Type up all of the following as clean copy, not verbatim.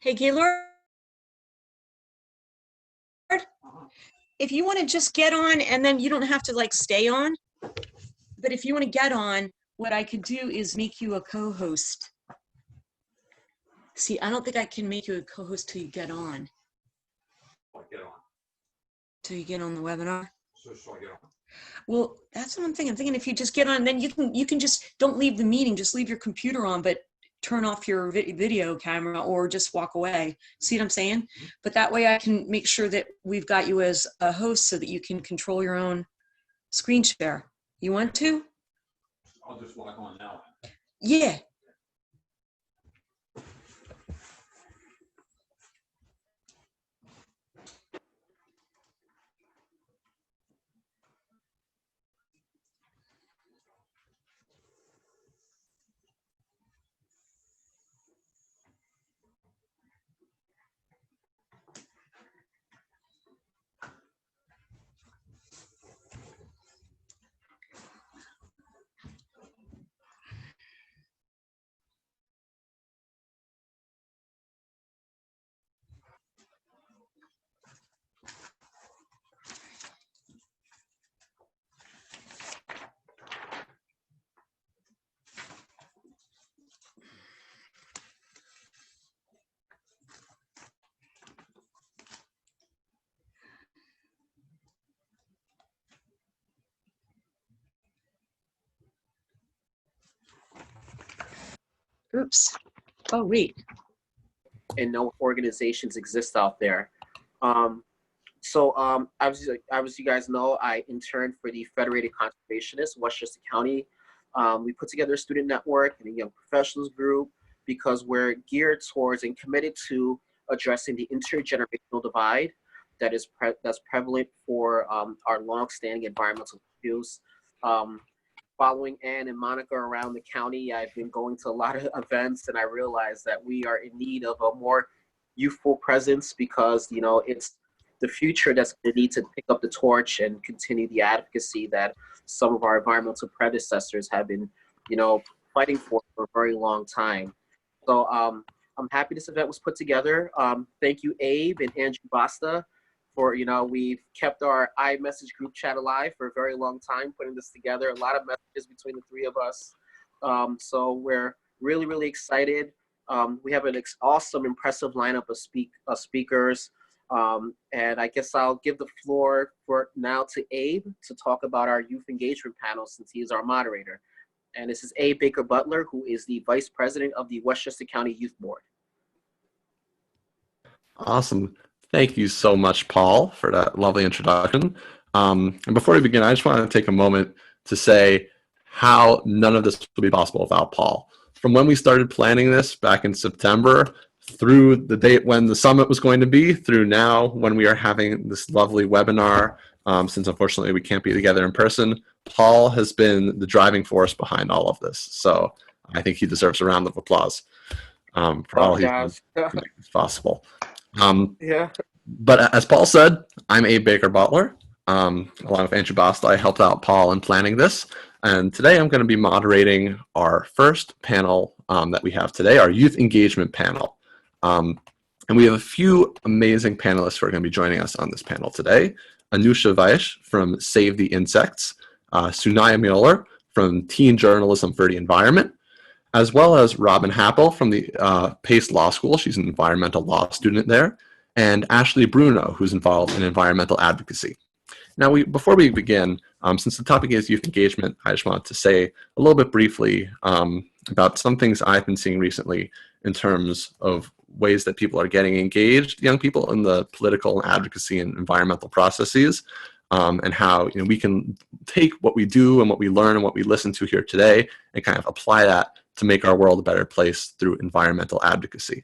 Hey, Gaylord, Uh-huh. if you want to just get on and then you don't have to like stay on, but if you want to get on, what I could do is make you a co-host. See, I don't think I can make you a co-host till you get on, So I get on. till you get on the webinar. So I get on. Well, that's what I'm thinking. I'm thinking if you just get on, then you can just don't leave the meeting, just leave your computer on, but turn off your video camera or just walk away. See what I'm saying? But that way I can make sure that we've got you as a host so that you can control your own screen share. You want to? I'll just log on now. Yeah. Oops. Oh, wait. And no organizations exist out there. As you guys know, I interned for the Federated Conservationists, Westchester County. We put together a student network and a young professionals group because we're geared towards and committed to addressing the intergenerational divide that's prevalent for our longstanding environmental issues. Following Ann and Monica around the county, I've been going to a lot of events, and I realized that we are in need of a more youthful presence because, you know, it's the future that's going to need to pick up the torch and continue the advocacy that some of our environmental predecessors have been, you know, fighting for a very long time. So I'm happy this event was put together. Thank you, Abe and Andrew Basta, for, you know, we've kept our iMessage group chat alive for a very long time, putting this together, a lot of messages between the three of us. So we're really, really excited. We have an awesome, impressive lineup of speakers. And I guess I'll give the floor for now to Abe to talk about our youth engagement panel since he is our moderator. And this is Abe Baker Butler, who is the Vice President of the Westchester County Youth Board. Awesome. Thank you so much, Paul, for that lovely introduction. And before we begin, I just want to take a moment to say how none of this would be possible without Paul. From when we started planning this back in September, through the date when the summit was going to be, through now when we are having this lovely webinar, since unfortunately we can't be together in person, Paul has been the driving force behind all of this. So I think he deserves a round of applause for all he's done to make this possible. But as Paul said, I'm Abe Baker Butler. Along with Andrew Basta, I helped out Paul in planning this. And today I'm going to be moderating our first panel that we have today, our youth engagement panel. And we have a few amazing panelists who are going to be joining us on this panel today. Anusha Vaish from Save the Insects, Sunaya Mueller from Teen Journalism for the Environment, as well as Robin Happel from the Pace Law School. She's an environmental law student there. And Ashley Bruno, who's involved in environmental advocacy. Now, before we begin, since the topic is youth engagement, I just wanted to say a little bit briefly about some things I've been seeing recently in terms of ways that people are getting engaged, young people, in the political advocacy and environmental processes, and how, you know, we can take what we do and what we learn and what we listen to here today and kind of apply that to make our world a better place through environmental advocacy.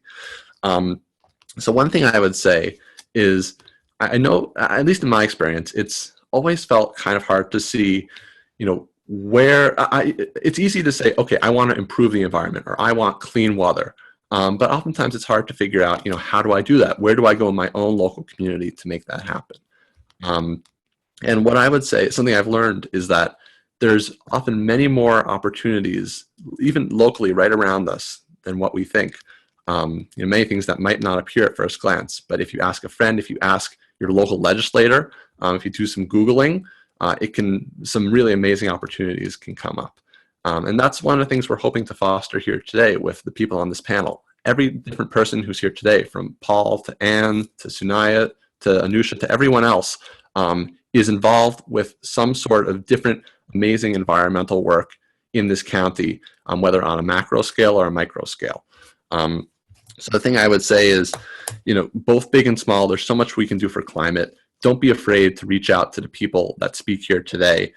So one thing I would say is, I know, at least in my experience, it's always felt kind of hard to see, you know, where it's easy to say, okay, I want to improve the environment or I want clean water. But oftentimes it's hard to figure out, you know, how do I do that? Where do I go in my own local community to make that happen? And what I would say, something I've learned, is that there's often many more opportunities, even locally right around us, than what we think. Many things that might not appear at first glance. But if you ask a friend, if you ask your local legislator, if you do some Googling, some really amazing opportunities can come up. And that's one of the things we're hoping to foster here today with the people on this panel. Every different person who's here today, from Paul to Anne to Sunaya to Anusha to everyone else, is involved with some sort of different amazing environmental work in this county, whether on a macro scale or a micro scale. So the thing I would say is, both big and small, there's so much we can do for climate. Don't be afraid to reach out to the people that speak here today.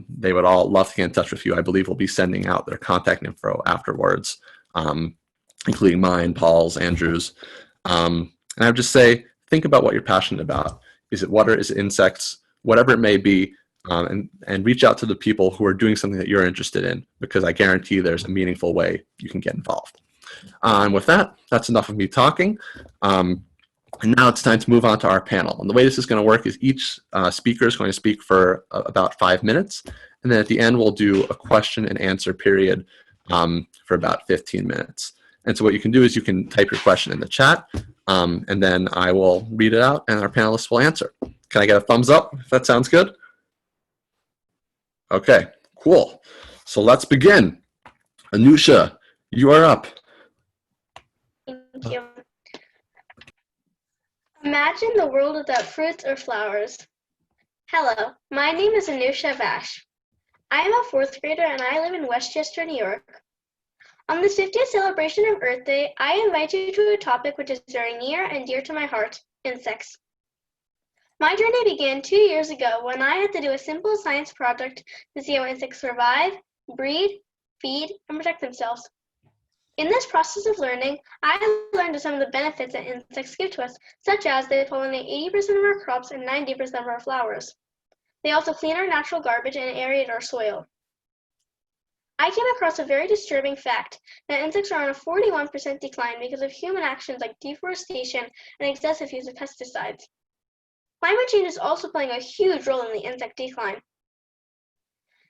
They would all love to get in touch with you. I believe we'll be sending out their contact info afterwards, including mine, Paul's, Andrew's. And I would just say, think about what you're passionate about. Is it water? Is it insects? Whatever it may be, and reach out to the people who are doing something that you're interested in, because I guarantee there's a meaningful way you can get involved. And with that, that's enough of me talking. And now it's time to move on to our panel. And the way this is going to work is each speaker is going to speak for about 5 minutes. And then at the end, we'll do a question and answer period for about 15 minutes. And so what you can do is you can type your question in the chat, and then I will read it out and our panelists will answer. Can I get a thumbs up if that sounds good? Okay, cool. So let's begin. Anusha, you are up. Thank you. Imagine the world without fruits or flowers. Hello, my name is Anusha Vash. I am a 4th grader and I live in Westchester, New York. On this 50th celebration of Earth Day, I invite you to a topic which is very near and dear to my heart, insects. My journey began 2 years ago when I had to do a simple science project to see how insects survive, breed, feed, and protect themselves. In this process of learning, I learned some of the benefits that insects give to us, such as they pollinate 80% of our crops and 90% of our flowers. They also clean our natural garbage and aerate our soil. I came across a very disturbing fact that insects are on a 41% decline because of human actions like deforestation and excessive use of pesticides. Climate change is also playing a huge role in the insect decline.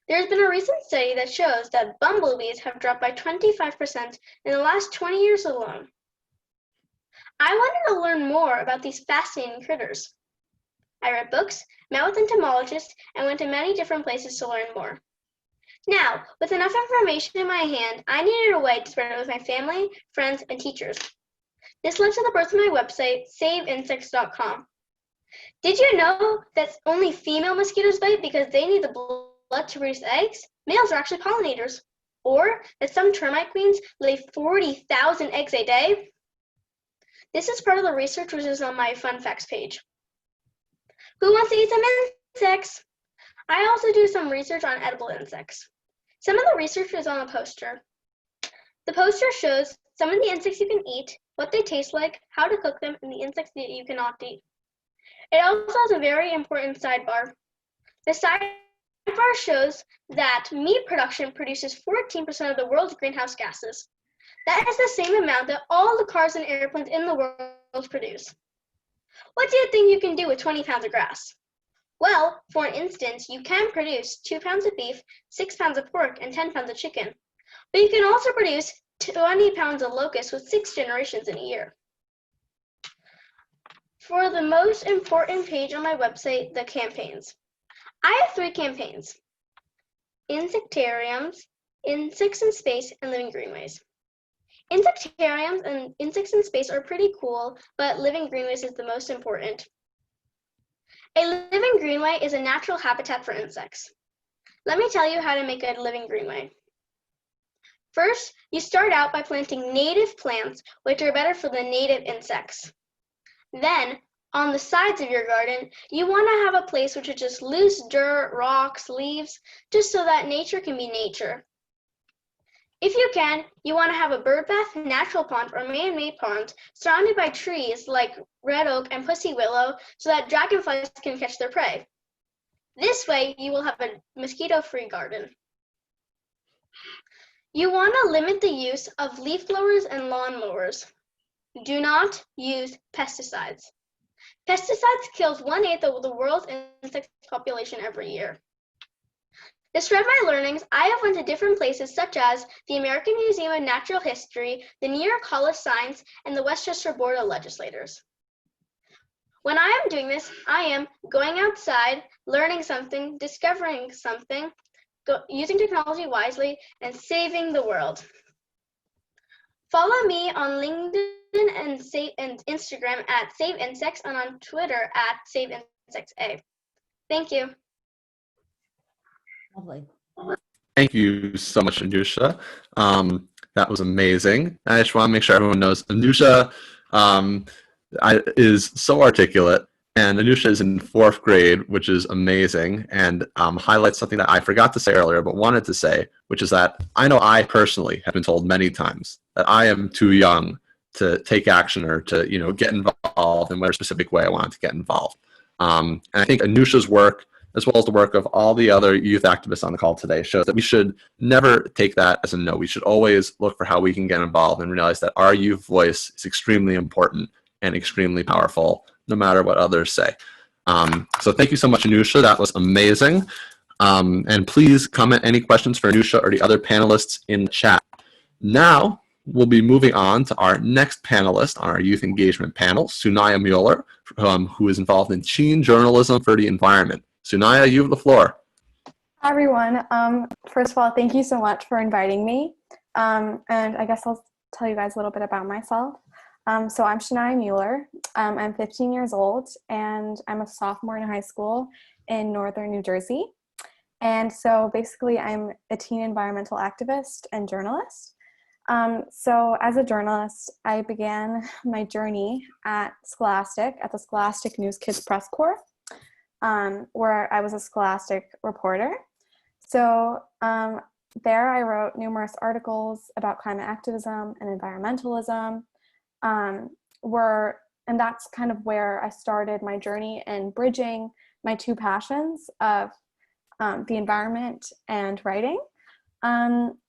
There has been a recent study that shows that bumblebees have dropped by 25% in the last 20 years alone. I wanted to learn more about these fascinating critters. I read books, met with entomologists, and went to many different places to learn more. Now, with enough information in my hand, I needed a way to spread it with my family, friends, and teachers. This led to the birth of my website, saveinsects.com. Did you know that only female mosquitoes bite because they need the blood to produce eggs? Males are actually pollinators. Or that some termite queens lay 40,000 eggs a day? This is part of the research which is on my fun facts page. Who wants to eat some insects? I also do some research on edible insects. Some of the research is on a poster. The poster shows some of the insects you can eat, what they taste like, how to cook them, and the insects that you cannot eat. It also has a very important sidebar. The sidebar shows that meat production produces 14% of the world's greenhouse gases. That is the same amount that all the cars and airplanes in the world produce. What do you think you can do with 20 pounds of grass? Well, for instance, you can produce 2 pounds of beef, 6 pounds of pork, and 10 pounds of chicken. But you can also produce 20 pounds of locusts with 6 generations in a year. For the most important page on my website, the campaigns. I have 3 campaigns: insectariums, insects in space, and living greenways. Insectariums and insects in space are pretty cool, but living greenways is the most important. A living greenway is a natural habitat for insects. Let me tell you how to make a living greenway. First, you start out by planting native plants, which are better for the native insects. Then, on the sides of your garden, you want to have a place which is just loose dirt, rocks, leaves, just so that nature can be nature. If you can, you want to have a bird bath, natural pond, or man-made pond surrounded by trees like red oak and pussy willow so that dragonflies can catch their prey. This way, you will have a mosquito-free garden. You want to limit the use of leaf blowers and lawn mowers. Do not use pesticides. Pesticides kills 1/8 of the world's insect population every year. To spread my learnings, I have went to different places such as the American Museum of Natural History, the New York Hall of Science, and the Westchester Board of Legislators. When I am doing this, I am going outside, learning something, discovering something, using technology wisely, and saving the world. Follow me on LinkedIn and Instagram at Save Insects and on Twitter at Save Insects A. Thank you. Lovely. Thank you so much, Anusha. That was amazing. I just want to make sure everyone knows Anusha is so articulate, and Anusha is in 4th grade, which is amazing, and highlights something that I forgot to say earlier, but wanted to say, which is that I know I personally have been told many times that I am too young to take action or to get involved in whatever specific way I want to get involved. And I think Anusha's work, as well as the work of all the other youth activists on the call today, shows that we should never take that as a no. We should always look for how we can get involved and realize that our youth voice is extremely important and extremely powerful, no matter what others say. So thank you so much, Anusha. That was amazing. And please comment any questions for Anusha or the other panelists in the chat. Now, we'll be moving on to our next panelist on our youth engagement panel, Sunaya Mueller, who is involved in teen journalism for the environment. Sunaya, you have the floor. Hi, everyone. First of all, thank you so much for inviting me. And I guess I'll tell you guys a little bit about myself. So I'm Shania Mueller. I'm 15 years old, and I'm a sophomore in high school in northern New Jersey. And so basically, I'm a teen environmental activist and journalist. So as a journalist, I began my journey at Scholastic, at the Scholastic News Kids Press Corps, where I was a Scholastic reporter. So there I wrote numerous articles about climate activism and environmentalism, and that's kind of where I started my journey in bridging my two passions of the environment and writing.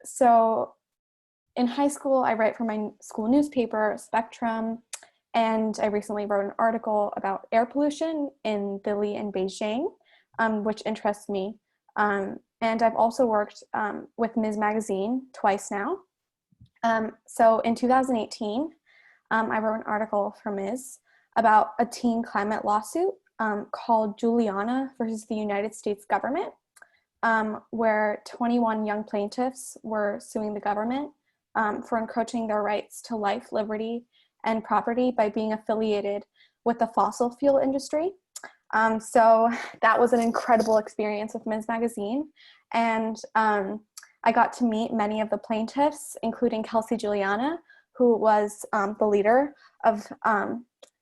So in high school, I write for my school newspaper, Spectrum, and I recently wrote an article about air pollution in Dili and Beijing, which interests me. And I've also worked with Ms. Magazine twice now. So in 2018, I wrote an article for Ms. about a teen climate lawsuit called Juliana versus the United States government, where 21 young plaintiffs were suing the government for encroaching their rights to life, liberty, and property by being affiliated with the fossil fuel industry. So that was an incredible experience with Ms. Magazine. And I got to meet many of the plaintiffs, including Kelsey Juliana, who was the leader of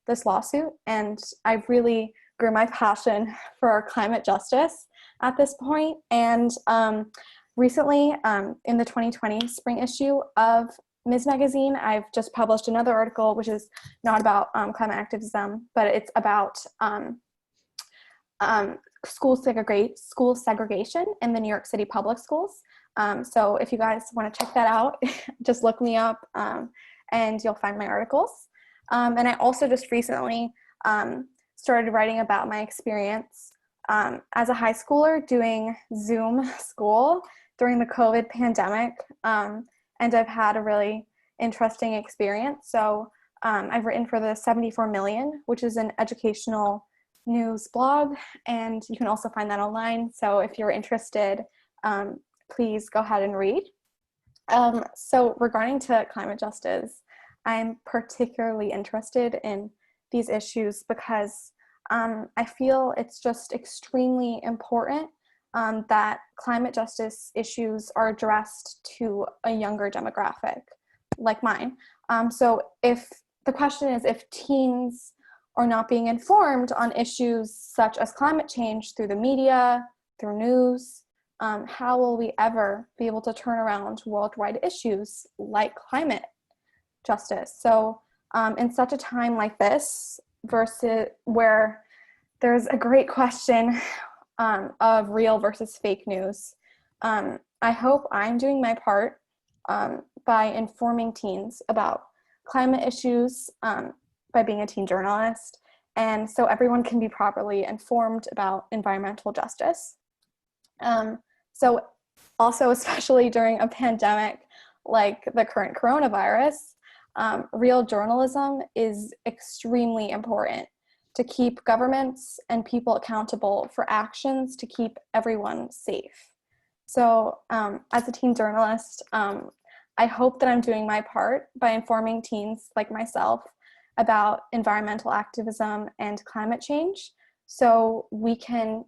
this lawsuit. And I really grew my passion for climate justice at this point. And recently, in the 2020 spring issue of Ms. Magazine, I've just published another article, which is not about climate activism, but it's about school segregation in the New York City public schools. So if you guys want to check that out, just look me up and you'll find my articles. And I also just recently started writing about my experience as a high schooler doing Zoom school during the COVID pandemic. And I've had a really interesting experience. So I've written for the 74 Million, which is an educational news blog, and you can also find that online. So if you're interested, please go ahead and read. So regarding to climate justice, I'm particularly interested in these issues because I feel it's just extremely important that climate justice issues are addressed to a younger demographic like mine. So if the question is if teens are not being informed on issues such as climate change through the media, through news, how will we ever be able to turn around worldwide issues like climate justice? So in such a time like this, versus where there's a great question of real versus fake news, I hope I'm doing my part by informing teens about climate issues by being a teen journalist, and so everyone can be properly informed about environmental justice. So also, especially during a pandemic like the current coronavirus, real journalism is extremely important to keep governments and people accountable for actions to keep everyone safe. So as a teen journalist, I hope that I'm doing my part by informing teens like myself about environmental activism and climate change, so we can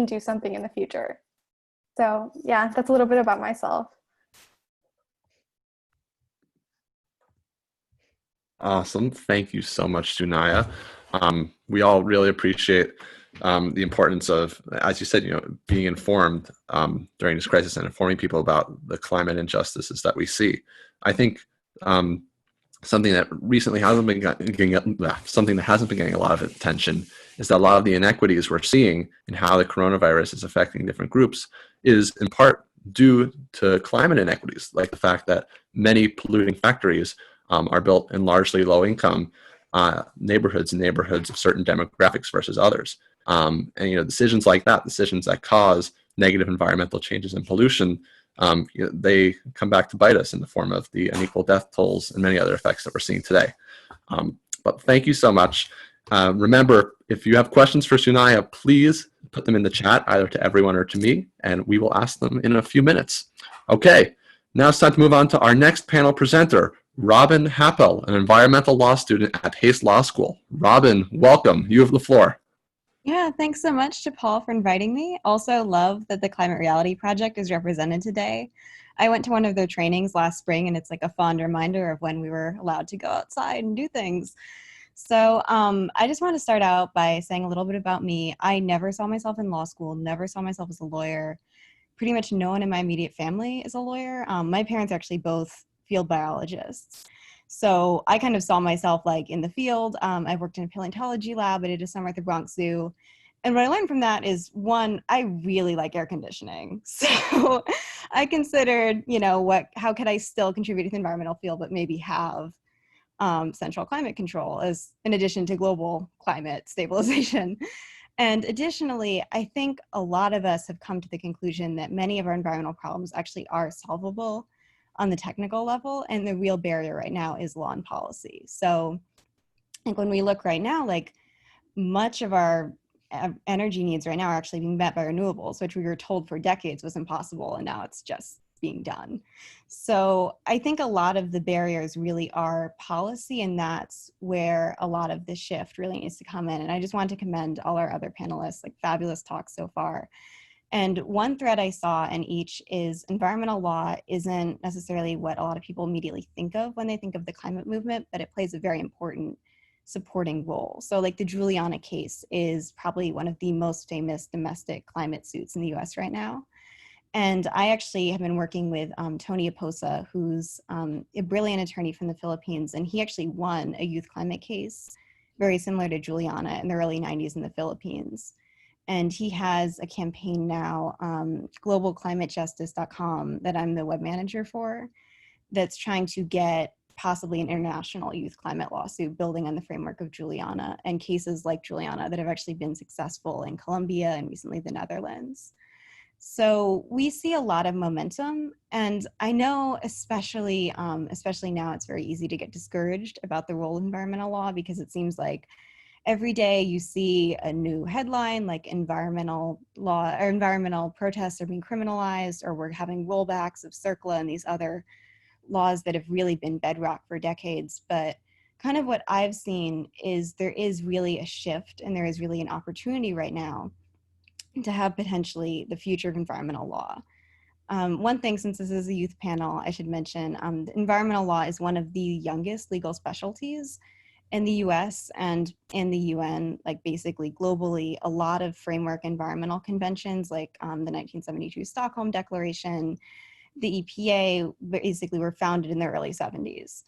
do something in the future. So yeah, that's a little bit about myself. Awesome. Thank you so much, Sunaya. We all really appreciate the importance of, as you said, being informed during this crisis and informing people about the climate injustices that we see. I think something that recently hasn't been getting a lot of attention is that a lot of the inequities we're seeing in how the coronavirus is affecting different groups is in part due to climate inequities, like the fact that many polluting factories are built in largely low-income neighborhoods and neighborhoods of certain demographics versus others. And decisions like that, decisions that cause negative environmental changes and pollution, they come back to bite us in the form of the unequal death tolls and many other effects that we're seeing today. But thank you so much. Remember, if you have questions for Sunaya, please put them in the chat, either to everyone or to me, and we will ask them in a few minutes. Okay, now it's time to move on to our next panel presenter, Robin Happel, an environmental law student at Pace Law School. Robin, welcome. You have the floor. Yeah, thanks so much to Paul for inviting me. Also love that the Climate Reality Project is represented today. I went to one of their trainings last spring, and it's like a fond reminder of when we were allowed to go outside and do things. So I just want to start out by saying a little bit about me. I never saw myself in law school, never saw myself as a lawyer. Pretty much no one in my immediate family is a lawyer. My parents are actually both field biologists. So I kind of saw myself like in the field. I worked in a paleontology lab. I did a summer at the Bronx Zoo. And what I learned from that is, one, I really like air conditioning. So I considered, how could I still contribute to the environmental field, but maybe have central climate control as in addition to global climate stabilization. And additionally, I think a lot of us have come to the conclusion that many of our environmental problems actually are solvable on the technical level, and the real barrier right now is law and policy. So I think when we look right now, like much of our energy needs right now are actually being met by renewables, which we were told for decades was impossible, and now it's just being done. So I think a lot of the barriers really are policy, and that's where a lot of the shift really needs to come in. And I just want to commend all our other panelists, like fabulous talks so far. And one thread I saw in each is environmental law isn't necessarily what a lot of people immediately think of when they think of the climate movement, but it plays a very important supporting role. So like the Juliana case is probably one of the most famous domestic climate suits in the US right now. And I actually have been working with Tony Aposa, who's a brilliant attorney from the Philippines, and he actually won a youth climate case very similar to Juliana in the early 90s in the Philippines. And he has a campaign now, globalclimatejustice.com, that I'm the web manager for, that's trying to get possibly an international youth climate lawsuit building on the framework of Juliana and cases like Juliana that have actually been successful in Colombia and recently the Netherlands. So we see a lot of momentum, and I know especially now it's very easy to get discouraged about the role of environmental law, because it seems like every day you see a new headline like environmental law or environmental protests are being criminalized, or we're having rollbacks of CERCLA and these other laws that have really been bedrock for decades. But kind of what I've seen is there is really a shift, and there is really an opportunity right now to have potentially the future of environmental law. One thing, since this is a youth panel, I should mention environmental law is one of the youngest legal specialties in the US and in the UN, like basically globally. A lot of framework environmental conventions like the 1972 Stockholm Declaration, the EPA basically were founded in the early 70s.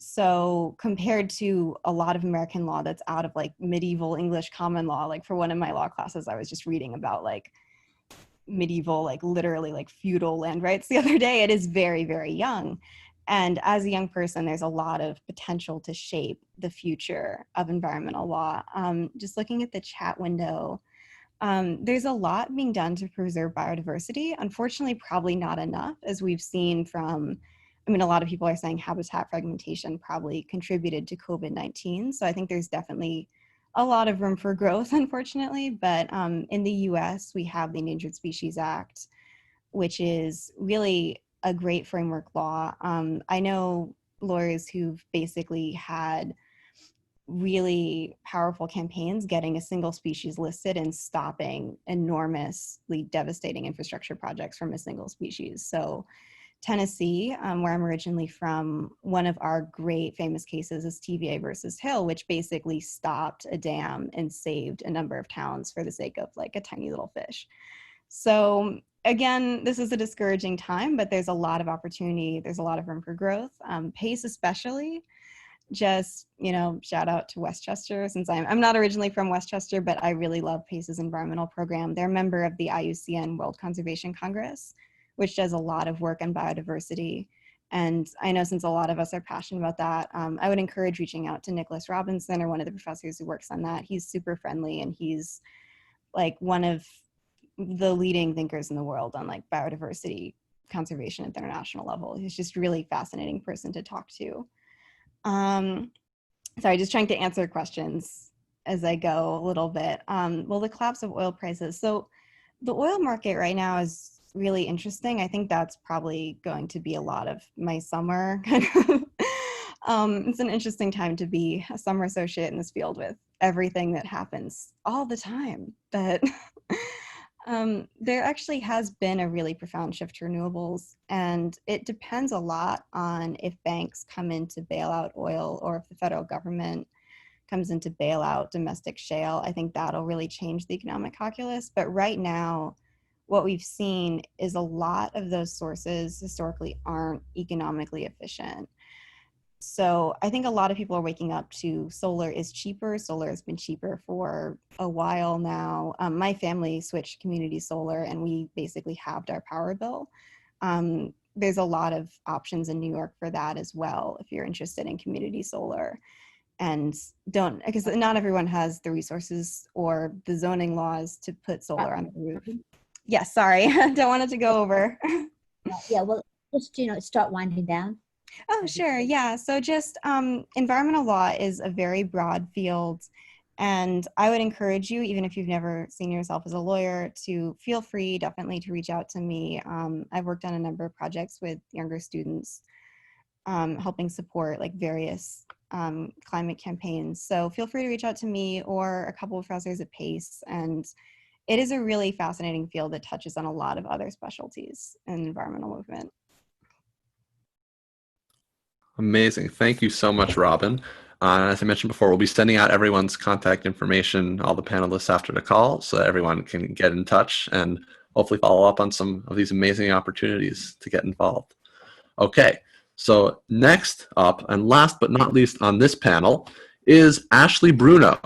So compared to a lot of American law that's out of like medieval English common law, like for one of my law classes, I was just reading about like medieval, like literally like feudal land rights the other day. It is very, very young. And as a young person, there's a lot of potential to shape the future of environmental law. Just looking at the chat window, There's a lot being done to preserve biodiversity. Unfortunately, probably not enough, as we've seen from, I mean, a lot of people are saying habitat fragmentation probably contributed to COVID-19. So I think there's definitely a lot of room for growth, unfortunately. But in the US, we have the Endangered Species Act, which is really a great framework law. I know lawyers who've basically had really powerful campaigns getting a single species listed and stopping enormously devastating infrastructure projects from a single species. So Tennessee, where I'm originally from, one of our great famous cases is TVA versus Hill, which basically stopped a dam and saved a number of towns for the sake of like a tiny little fish. So again, this is a discouraging time, but there's a lot of opportunity. There's a lot of room for growth. PACE especially, just, shout out to Westchester, since I'm not originally from Westchester, but I really love PACE's environmental program. They're a member of the IUCN World Conservation Congress, which does a lot of work on biodiversity. And I know since a lot of us are passionate about that, I would encourage reaching out to Nicholas Robinson, or one of the professors who works on that. He's super friendly, and he's like one of the leading thinkers in the world on like biodiversity conservation at the international level. He's just a really fascinating person to talk to. Sorry, just trying to answer questions as I go a little bit. Well, the collapse of oil prices. So the oil market right now is really interesting. I think that's probably going to be a lot of my summer. It's an interesting time to be a summer associate in this field with everything that happens all the time. But there actually has been a really profound shift to renewables, and it depends a lot on if banks come in to bail out oil or if the federal government comes in to bail out domestic shale. I think that'll really change the economic calculus. But right now, what we've seen is a lot of those sources historically aren't economically efficient. So I think a lot of people are waking up to solar is cheaper. Solar has been cheaper for a while now. My family switched to community solar, and we basically halved our power bill. There's a lot of options in New York for that as well, if you're interested in community solar. And because not everyone has the resources or the zoning laws to put solar on the roof. Yes, sorry, don't want it to go over. Yeah, well, just, start winding down. Oh, sure. Yeah. So just environmental law is a very broad field. And I would encourage you, even if you've never seen yourself as a lawyer, to feel free definitely to reach out to me. I've worked on a number of projects with younger students, helping support like various climate campaigns. So feel free to reach out to me or a couple of professors at PACE. And it is a really fascinating field that touches on a lot of other specialties in the environmental movement. Amazing. Thank you so much, Robin. As I mentioned before, we'll be sending out everyone's contact information, all the panelists after the call, so that everyone can get in touch and hopefully follow up on some of these amazing opportunities to get involved. Okay, so next up, and last but not least on this panel, is Ashley Bruno.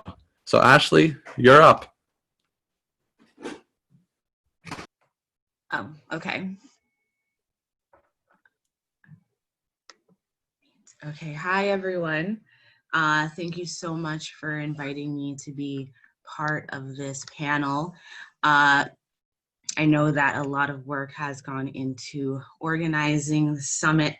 So Ashley, you're up. Oh, okay. Okay, hi everyone. Thank you so much for inviting me to be part of this panel. I know that a lot of work has gone into organizing the summit,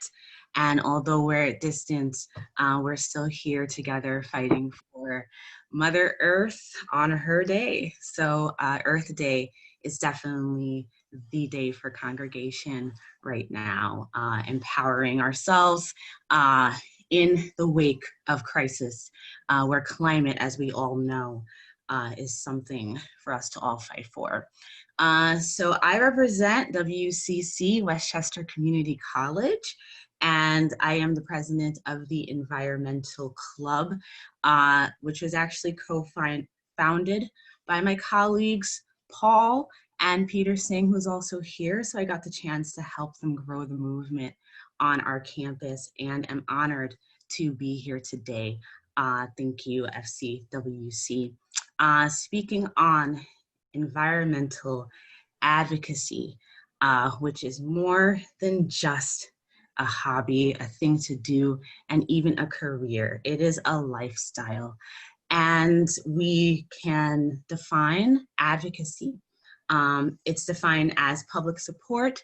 and although we're at distance, we're still here together fighting for Mother Earth on her day. So Earth Day is definitely the day for congregation right now, empowering ourselves in the wake of crisis, where climate, as we all know, is something for us to all fight for. So I represent WCC, Westchester Community College, and I am the president of the Environmental Club, which was actually co-founded by my colleagues, Paul and Peter Singh, who's also here. So I got the chance to help them grow the movement on our campus, and am honored to be here today. Thank you, FCWC. Speaking on environmental advocacy, which is more than just a hobby, a thing to do, and even a career. It is a lifestyle. And we can define advocacy. It's defined as public support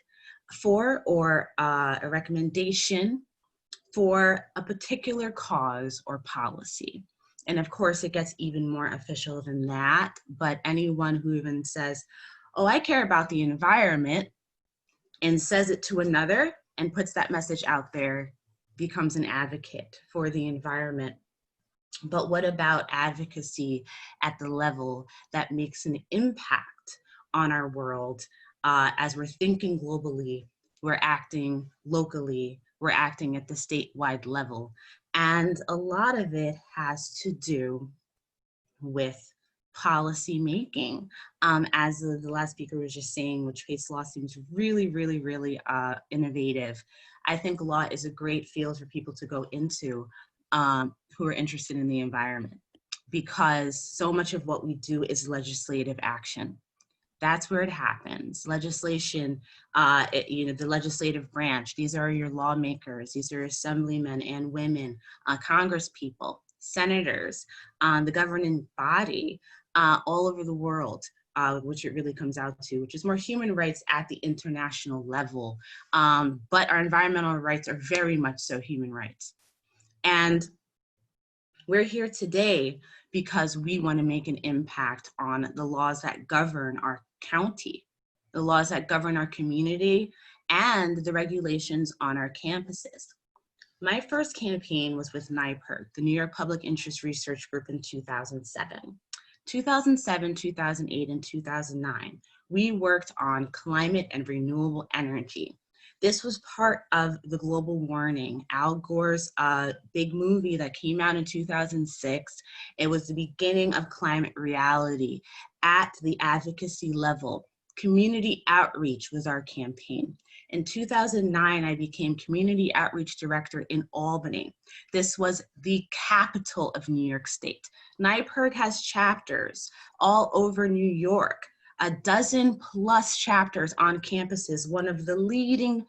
for or a recommendation for a particular cause or policy. And of course, it gets even more official than that, but anyone who even says, oh, I care about the environment, and says it to another and puts that message out there becomes an advocate for the environment. But what about advocacy at the level that makes an impact on our world? As we're thinking globally, we're acting locally, we're acting at the statewide level. And a lot of it has to do with policy making. As the last speaker was just saying, which case law seems really, really, really innovative. I think law is a great field for people to go into who are interested in the environment, because so much of what we do is legislative action. That's where it happens. Legislation, the legislative branch, these are your lawmakers, these are assemblymen and women, Congress people, senators, the governing body all over the world, which it really comes out to, which is more human rights at the international level. But our environmental rights are very much so human rights. And we're here today because we want to make an impact on the laws that govern our county, the laws that govern our community, and the regulations on our campuses. My first campaign was with NYPIRG, the New York Public Interest Research Group, in 2007. 2007, 2008, and 2009, we worked on climate and renewable energy. This was part of the global warming, Al Gore's big movie that came out in 2006. It was the beginning of climate reality at the advocacy level. Community outreach was our campaign. In 2009, I became community outreach director in Albany. This was the capital of New York State. NYPIRG has chapters all over New York. A dozen plus chapters on campuses, one of the leading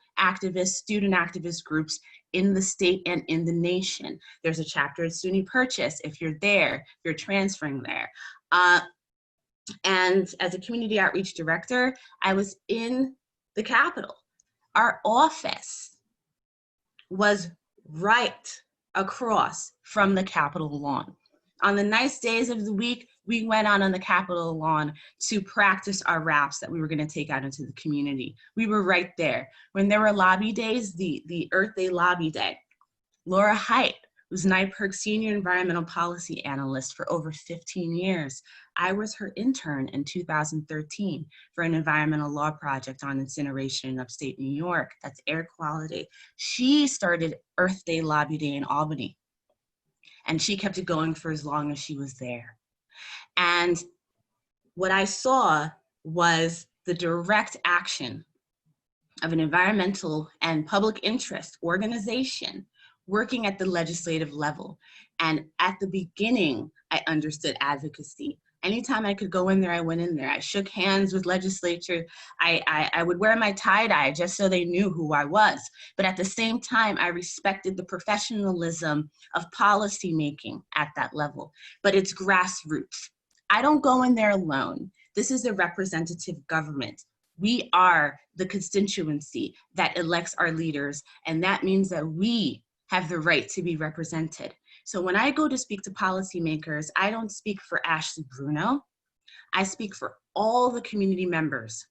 student activist groups in the state and in the nation. There's a chapter at SUNY Purchase if you're there, if you're transferring there. And as a community outreach director, I was in the Capitol. Our office was right across from the Capitol lawn. On the nice days of the week, we went out on the Capitol lawn to practice our raps that we were going to take out into the community. We were right there. When there were lobby days, the Earth Day lobby day, Laura Haidt was NYPIRG's senior environmental policy analyst for over 15 years. I was her intern in 2013 for an environmental law project on incineration in upstate New York. That's air quality. She started Earth Day lobby day in Albany, and she kept it going for as long as she was there. And what I saw was the direct action of an environmental and public interest organization working at the legislative level. And at the beginning, I understood advocacy. Anytime I could go in there, I went in there. I shook hands with legislature. I would wear my tie-dye just so they knew who I was. But at the same time, I respected the professionalism of policymaking at that level. But it's grassroots. I don't go in there alone. This is a representative government. We are the constituency that elects our leaders, and that means that we have the right to be represented. So when I go to speak to policymakers, I don't speak for Ashley Bruno. I speak for all the community members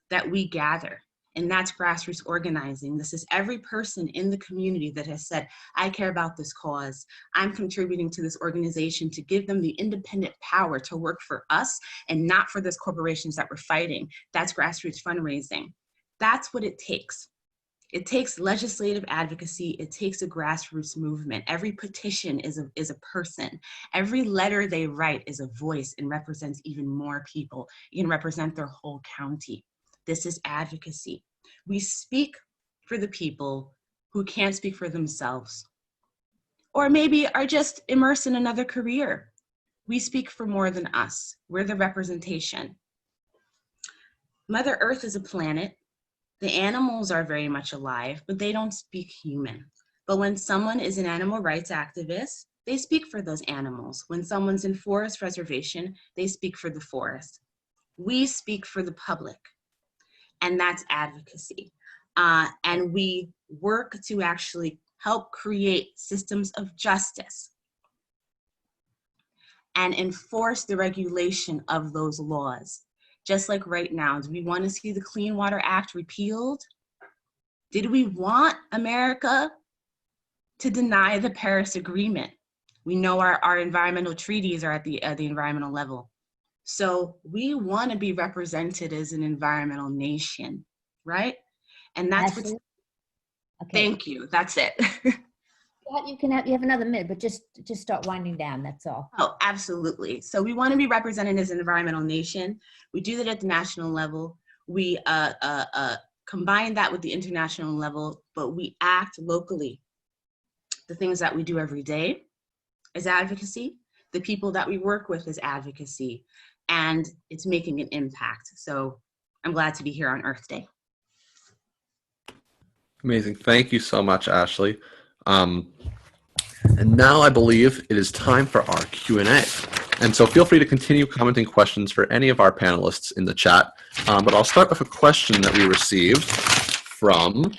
that we gather, and that's grassroots organizing. This is every person in the community that has said, I care about this cause. I'm contributing to this organization to give them the independent power to work for us and not for those corporations that we're fighting. That's grassroots fundraising. That's what it takes. It takes legislative advocacy. It takes a grassroots movement. Every petition is a person. Every letter they write is a voice and represents even more people. You can represent their whole county. This is advocacy. We speak for the people who can't speak for themselves, or maybe are just immersed in another career. We speak for more than us. We're the representation. Mother Earth is a planet. The animals are very much alive, but they don't speak human. But when someone is an animal rights activist, they speak for those animals. When someone's in forest reservation, they speak for the forest. We speak for the public, and that's advocacy. And we work to actually help create systems of justice and enforce the regulation of those laws. Just like right now, do we want to see the Clean Water Act repealed? Did we want America to deny the Paris Agreement? We know our environmental treaties are at the environmental level. So we want to be represented as an environmental nation, right? And that's what's, Ashley? Okay. thank you, that's it. You have another minute, but just start winding down, that's all. Oh, absolutely. So we want to be represented as an environmental nation. We do that at the national level. We combine that with the international level, but we act locally. The things that we do every day is advocacy. The people that we work with is advocacy, and it's making an impact. So I'm glad to be here on Earth Day. Amazing. Thank you so much, Ashley. And now I believe it is time for our Q&A. And so feel free to continue commenting questions for any of our panelists in the chat. But I'll start with a question that we received from,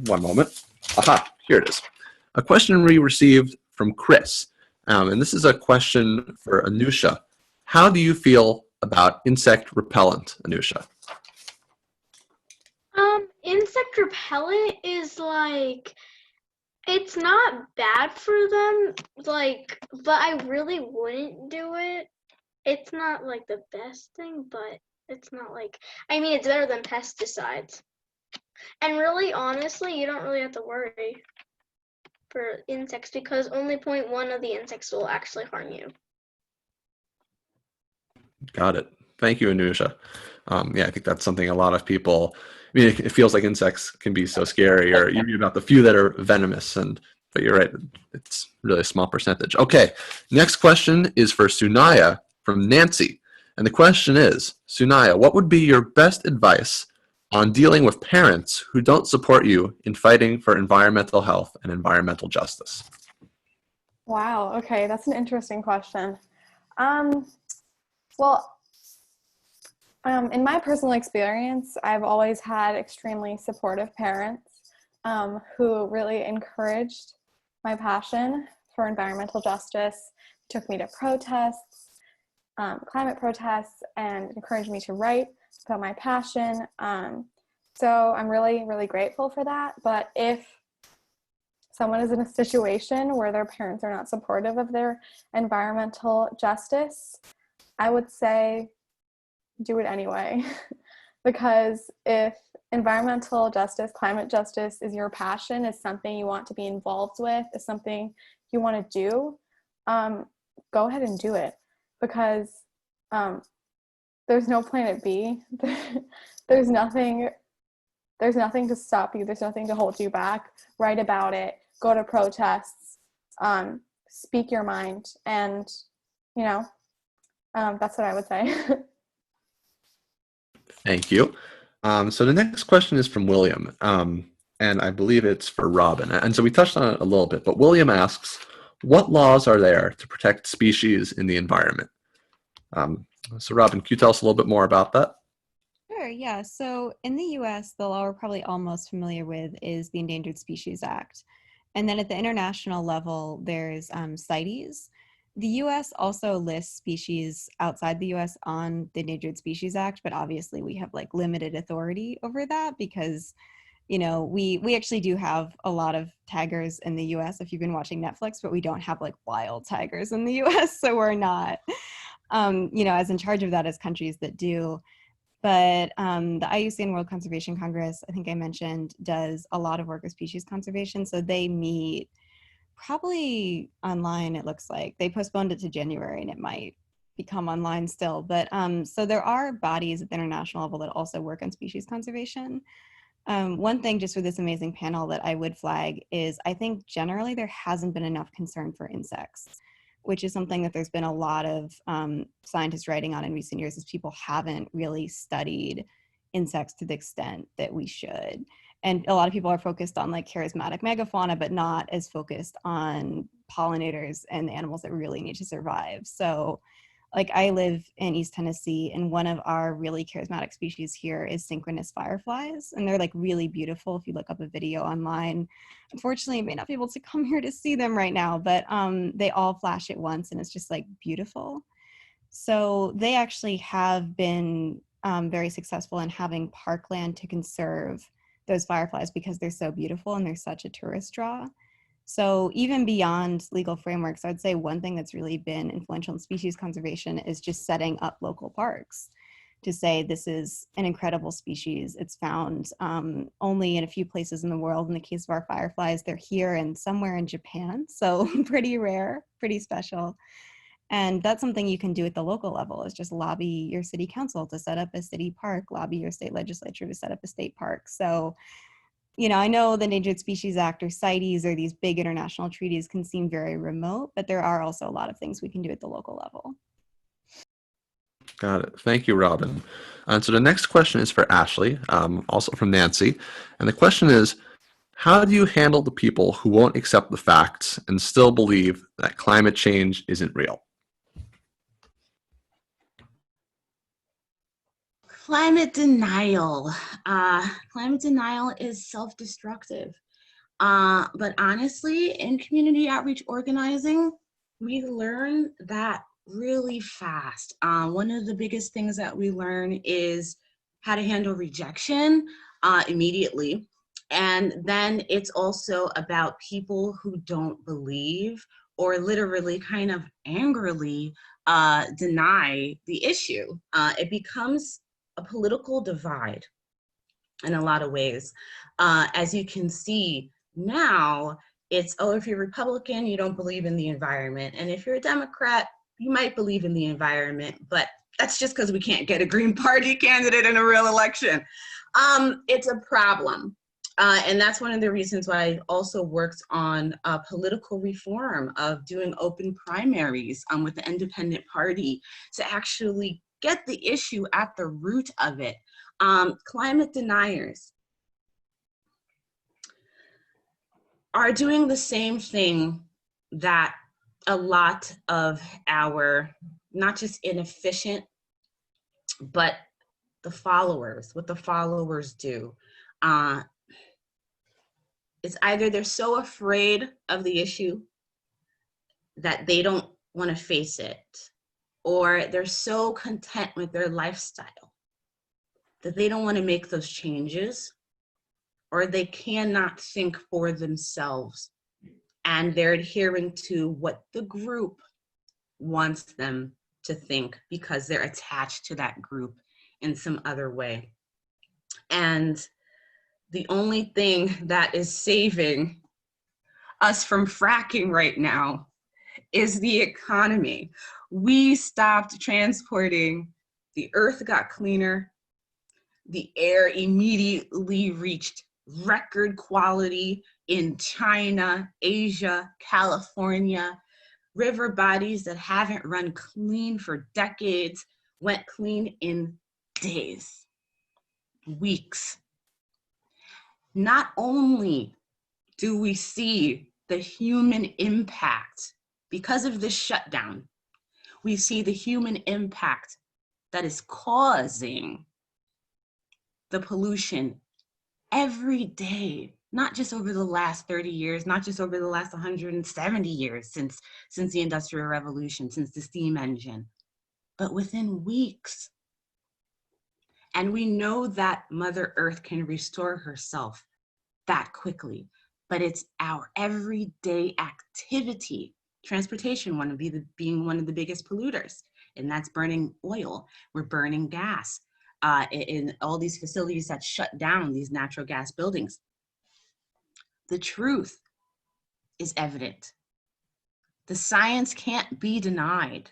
one moment. Aha, here it is. A question we received from Chris. And this is a question for Anusha. How do you feel about insect repellent, Anusha? Insect repellent is like, it's not bad for them, like, but I really wouldn't do it. It's not like the best thing, but it's not like, I mean, it's better than pesticides. And really, honestly, you don't really have to worry for insects because only 0.1 of the insects will actually harm you. Got it. Thank you, Anusha. Yeah, I think that's something a lot of people, I mean, it feels like insects can be so scary, or you read about the few that are venomous, but you're right, it's really a small percentage. Okay, next question is for Sunaya from Nancy. And the question is, Sunaya, what would be your best advice on dealing with parents who don't support you in fighting for environmental health and environmental justice? Wow, okay, that's an interesting question. In my personal experience, I've always had extremely supportive parents who really encouraged my passion for environmental justice, took me to protests, climate protests, and encouraged me to write about my passion. So I'm really, really grateful for that. But if someone is in a situation where their parents are not supportive of their environmental justice, I would say do it anyway. Because if environmental justice, climate justice is your passion, is something you want to be involved with, is something you want to do, go ahead and do it. Because there's no planet B. There's nothing to stop you. There's nothing to hold you back. Write about it. Go to protests. Speak your mind. And, that's what I would say. Thank you. So the next question is from William, and I believe it's for Robin. And so we touched on it a little bit, but William asks, what laws are there to protect species in the environment? So Robin, can you tell us a little bit more about that? Sure, yeah. So in the US, the law we're probably all most familiar with is the Endangered Species Act. And then at the international level, there's CITES. The US also lists species outside the US on the Endangered Species Act, but obviously we have like limited authority over that because, we actually do have a lot of tigers in the US if you've been watching Netflix, but we don't have like wild tigers in the US, so we're not, as in charge of that as countries that do. But the IUCN World Conservation Congress, I think I mentioned, does a lot of work with species conservation, so they meet probably online. It looks like they postponed it to January and it might become online still, but so there are bodies at the international level that also work on species conservation. One thing just for this amazing panel that I would flag is I think generally there hasn't been enough concern for insects, which is something that there's been a lot of scientists writing on in recent years, is people haven't really studied insects to the extent that we should. And a lot of people are focused on like charismatic megafauna, but not as focused on pollinators and the animals that really need to survive. So like I live in East Tennessee, and one of our really charismatic species here is synchronous fireflies. And they're like really beautiful if you look up a video online. Unfortunately, you may not be able to come here to see them right now, but they all flash at once and it's just like beautiful. So they actually have been very successful in having parkland to conserve those fireflies because they're so beautiful and they're such a tourist draw. So even beyond legal frameworks, I'd say one thing that's really been influential in species conservation is just setting up local parks to say this is an incredible species. It's found only in a few places in the world. In the case of our fireflies, they're here and somewhere in Japan. So pretty rare, pretty special. And that's something you can do at the local level is just lobby your city council to set up a city park, lobby your state legislature to set up a state park. So you know, I know the Endangered Species Act or CITES or these big international treaties can seem very remote, but there are also a lot of things we can do at the local level. Got it. Thank you, Robin. And so the next question is for Ashley, also from Nancy. And the question is, how do you handle the people who won't accept the facts and still believe that climate change isn't real? Climate denial. Climate denial is self-destructive. But honestly, in community outreach organizing, we learn that really fast. One of the biggest things that we learn is how to handle rejection immediately. And then it's also about people who don't believe or literally kind of angrily deny the issue. It becomes a political divide in a lot of ways. As you can see now, it's, oh, if you're Republican, you don't believe in the environment. And if you're a Democrat, you might believe in the environment, but that's just because we can't get a Green Party candidate in a real election. It's a problem. And that's one of the reasons why I also worked on political reform of doing open primaries with the independent party to actually get the issue at the root of it. Climate deniers are doing the same thing that a lot of our, not just inefficient, but the followers, what the followers do. It's either they're so afraid of the issue that they don't want to face it, or they're so content with their lifestyle that they don't want to make those changes, or they cannot think for themselves and they're adhering to what the group wants them to think because they're attached to that group in some other way. And the only thing that is saving us from fracking right now is the economy. We stopped transporting, the earth got cleaner, the air immediately reached record quality in China, Asia, California. River bodies that haven't run clean for decades went clean in days, weeks. Not only do we see the human impact because of this shutdown, we see the human impact that is causing the pollution every day, not just over the last 30 years, not just over the last 170 years since the Industrial Revolution, since the steam engine, but within weeks. And we know that Mother Earth can restore herself that quickly, but it's our everyday activity. Transportation being one of the biggest polluters, and that's burning oil. We're burning gas in all these facilities that shut down these natural gas buildings. The truth is evident. The science can't be denied.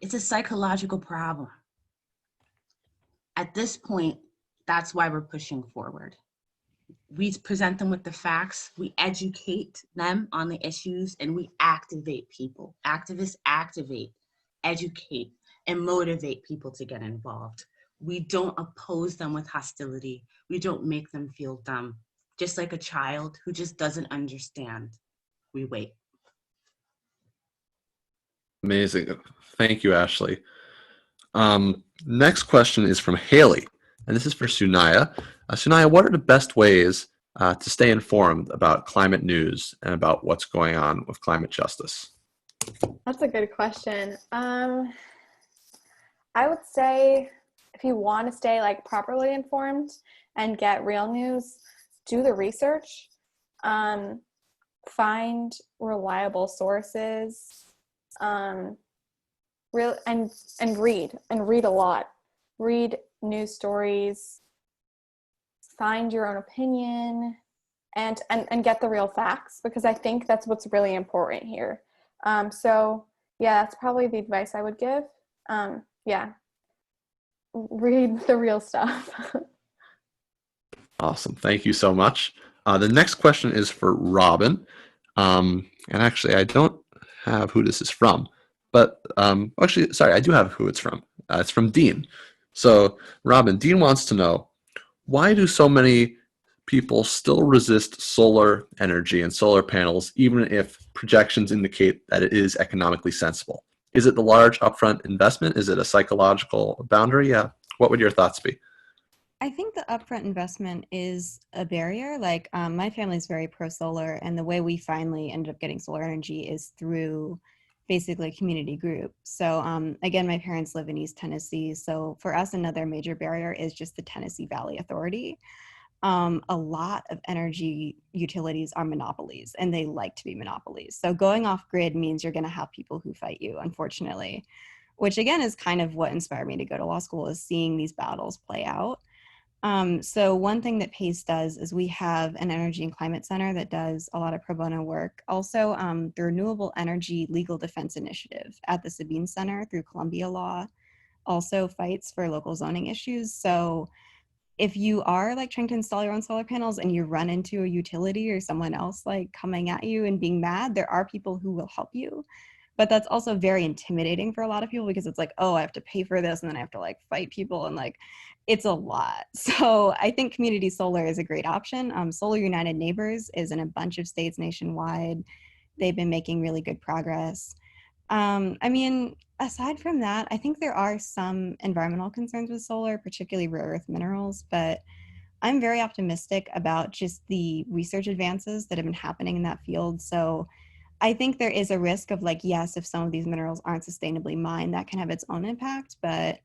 It's a psychological problem. At this point, that's why we're pushing forward. We present them with the facts, we educate them on the issues, and we activate people. Activists activate, educate, and motivate people to get involved. We don't oppose them with hostility. We don't make them feel dumb. Just like a child who just doesn't understand, we wait. Amazing. Thank you, Ashley. Next question is from Haley, and this is for Sunaya. Sunaya, what are the best ways to stay informed about climate news and about what's going on with climate justice? That's a good question. I would say if you want to stay like properly informed and get real news, do the research, find reliable sources, and read a lot. Read news stories, find your own opinion, and get the real facts, because I think that's what's really important here. So yeah, that's probably the advice I would give. Yeah, read the real stuff. Awesome. Thank you so much. The next question is for Robin. And actually, I don't have who this is from, but actually, sorry, I do have who it's from. It's from Dean. So, Robin, Dean wants to know, why do so many people still resist solar energy and solar panels, even if projections indicate that it is economically sensible? Is it the large upfront investment? Is it a psychological boundary? Yeah. What would your thoughts be? I think the upfront investment is a barrier. Like my family is very pro solar, and the way we finally ended up getting solar energy is through basically a community group. So again, my parents live in East Tennessee. So for us, another major barrier is just the Tennessee Valley Authority. A lot of energy utilities are monopolies, and they like to be monopolies. So going off grid means you're going to have people who fight you, unfortunately, which again is kind of what inspired me to go to law school, is seeing these battles play out. So one thing that PACE does is we have an energy and climate center that does a lot of pro bono work. Also, the Renewable Energy Legal Defense Initiative at the Sabine Center through Columbia Law also fights for local zoning issues. So if you are like trying to install your own solar panels and you run into a utility or someone else like coming at you and being mad, there are people who will help you. But that's also very intimidating for a lot of people, because it's like, oh, I have to pay for this and then I have to like fight people, and like it's a lot. So I think community solar is a great option. Solar United Neighbors is in a bunch of states nationwide. They've been making really good progress. I mean, aside from that, I think there are some environmental concerns with solar, particularly rare earth minerals, but I'm very optimistic about just the research advances that have been happening in that field. So I think there is a risk of like, yes, if some of these minerals aren't sustainably mined, that can have its own impact. But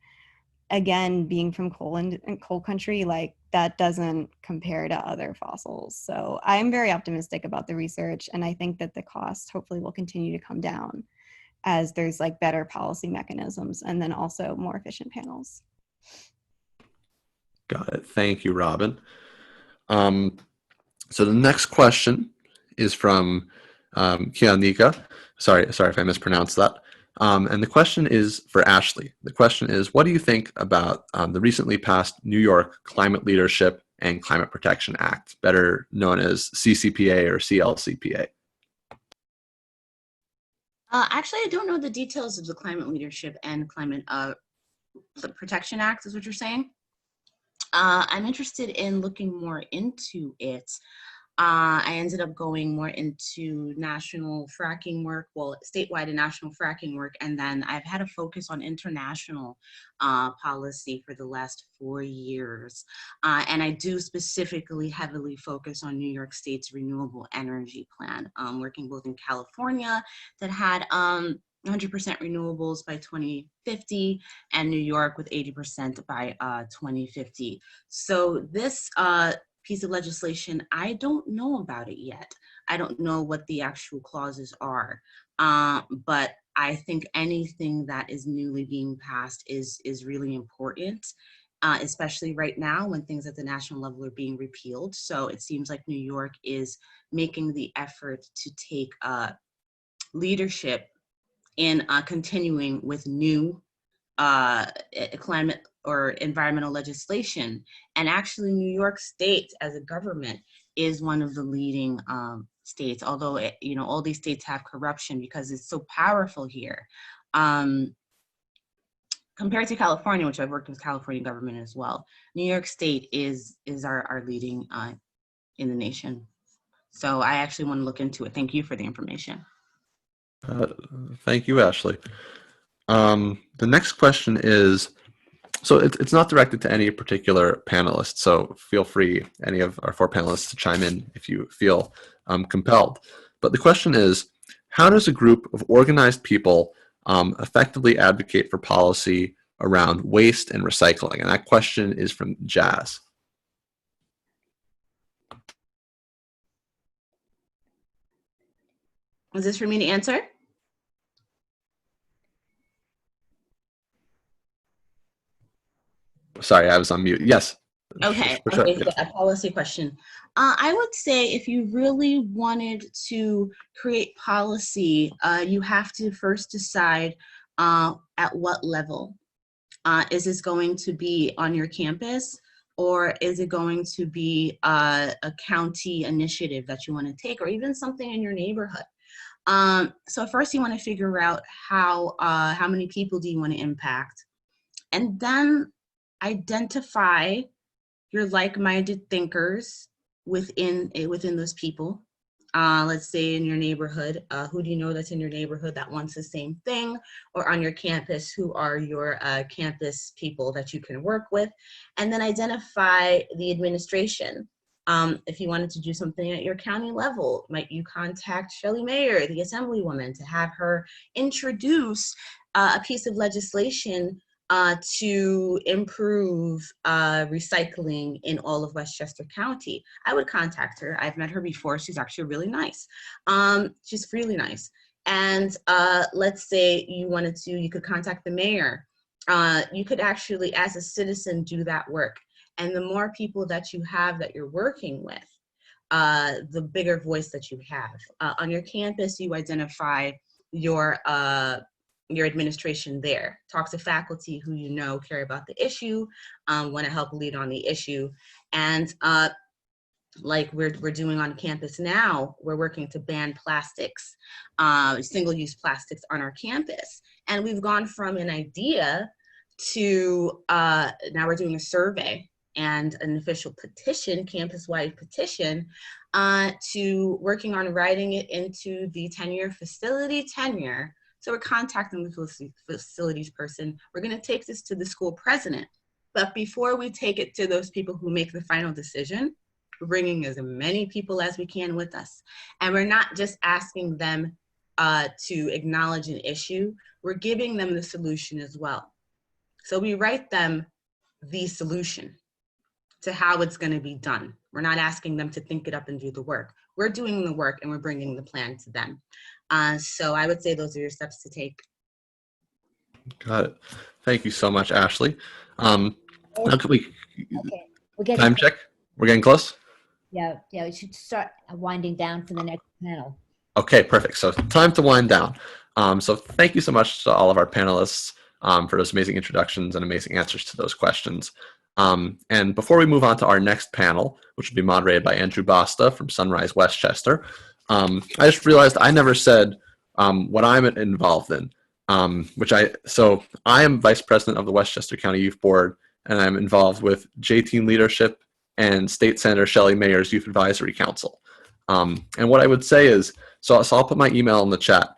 again, being from coal country, like that doesn't compare to other fossils. So I'm very optimistic about the research, and I think that the cost hopefully will continue to come down as there's like better policy mechanisms and then also more efficient panels. Got it. Thank you, Robin. So the next question is from Kianika. Sorry if I mispronounced that. And the question is for Ashley. The question is, what do you think about the recently passed New York Climate Leadership and Climate Protection Act, better known as CCPA or CLCPA? Actually, I don't know the details of the Climate Leadership and Climate Protection Act, is what you're saying. I'm interested in looking more into it. I ended up going more into national fracking work, well, statewide and national fracking work, and then I've had a focus on international policy for the last 4 years. And I do specifically heavily focus on New York State's renewable energy plan, working both in California that had 100% renewables by 2050, and New York with 80% by 2050. So this piece of legislation, I don't know about it yet. I don't know what the actual clauses are, but I think anything that is newly being passed is really important, especially right now when things at the national level are being repealed. So it seems like New York is making the effort to take leadership in continuing with new climate or environmental legislation. And actually New York State as a government is one of the leading states, although all these states have corruption because it's so powerful here. compared to California, which I've worked with California government as well, New York State is our leading in the nation. So I actually want to look into it. Thank you for the information. Thank you, Ashley. The next question is, so it's not directed to any particular panelist, so feel free, any of our 4 panelists, to chime in if you feel compelled. But the question is, how does a group of organized people effectively advocate for policy around waste and recycling? And that question is from Jazz. Is this for me to answer? Sorry, I was on mute. Yes. Okay, For sure. okay, so a policy question. I would say if you really wanted to create policy, you have to first decide at what level. Is this going to be on your campus, or is it going to be a county initiative that you want to take, or even something in your neighborhood? So first you want to figure out how many people do you want to impact, and then identify your like-minded thinkers within those people. Let's say in your neighborhood, who do you know that's in your neighborhood that wants the same thing? Or on your campus, who are your campus people that you can work with? And then identify the administration. If you wanted to do something at your county level, might you contact Shelley Mayer, the assemblywoman, to have her introduce a piece of legislation to improve recycling in all of Westchester County? I would contact her. I've met her before. She's actually really nice. She's really nice. And let's say you wanted to, you could contact the mayor. You could actually, as a citizen, do that work. And the more people that you have that you're working with, the bigger voice that you have. On your campus, you identify your administration there. Talk to faculty who you know care about the issue, want to help lead on the issue. And like we're doing on campus now, we're working to ban plastics, single-use plastics on our campus. And we've gone from an idea to now we're doing a survey and an official petition, campus-wide petition, to working on writing it into the facility tenure. So we're contacting the facilities person. We're going to take this to the school president. But before we take it to those people who make the final decision, we're bringing as many people as we can with us. And we're not just asking them to acknowledge an issue. We're giving them the solution as well. So we write them the solution to how it's going to be done. We're not asking them to think it up and do the work. We're doing the work and we're bringing the plan to them. So I would say those are your steps to take. Got it. Thank you so much, Ashley. Now can we Okay. time check? We're getting close? Yeah, we should start winding down for the next panel. Okay, perfect. So time to wind down. So thank you so much to all of our panelists for those amazing introductions and amazing answers to those questions. And before we move on to our next panel, which will be moderated by Andrew Basta from Sunrise Westchester, I just realized I never said what I'm involved in, so I am Vice President of the Westchester County Youth Board, and I'm involved with J-Team Leadership and State Senator Shelley Mayer's Youth Advisory Council. And what I would say is, so I'll put my email in the chat,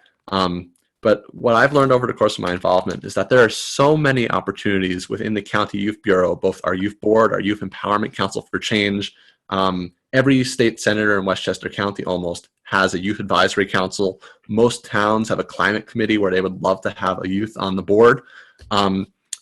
but what I've learned over the course of my involvement is that there are so many opportunities within the County Youth Bureau, both our Youth Board, our Youth Empowerment Council for Change. Every state senator in Westchester County almost has a youth advisory council. Most towns have a climate committee where they would love to have a youth on the board.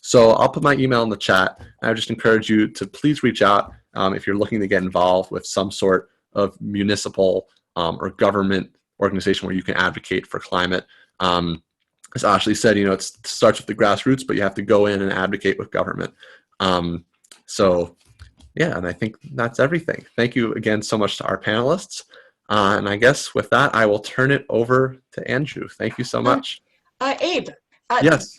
So I'll put my email in the chat. I would just encourage you to please reach out if you're looking to get involved with some sort of municipal or government organization where you can advocate for climate. As Ashley said, it starts with the grassroots, but you have to go in and advocate with government. So yeah, and I think that's everything. Thank you again so much to our panelists. And I guess with that, I will turn it over to Andrew. Thank you so much. Abe, yes.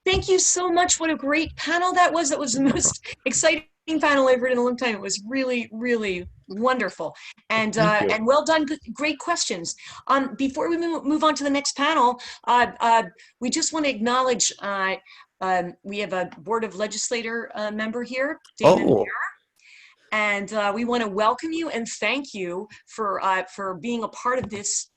Thank you so much. What a great panel that was. That was the most exciting panel I've heard in a long time. It was really, really wonderful. And well done. Great questions. Before we move on to the next panel, we just want to acknowledge we have a Board of Legislator member here, Damon. Oh, And we want to welcome you and thank you for being a part of this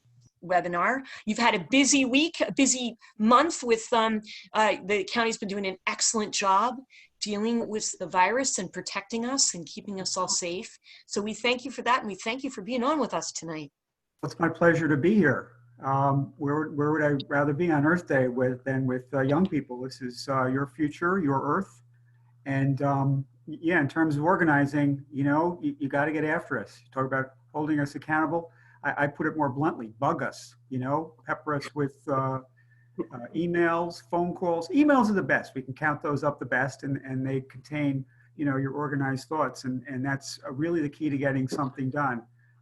webinar. You've had a busy week, a busy month with the county's been doing an excellent job dealing with the virus and protecting us and keeping us all safe. So we thank you for that, and we thank you for being on with us tonight. It's my pleasure to be here. Where would I rather be on Earth Day than with young people? This is your future, your Earth. And yeah, in terms of organizing, you got to get after us. Talk about holding us accountable. I put it more bluntly, bug us, pepper us with emails, phone calls. Emails are the best. We can count those up the best, and they contain, your organized thoughts. And that's really the key to getting something done,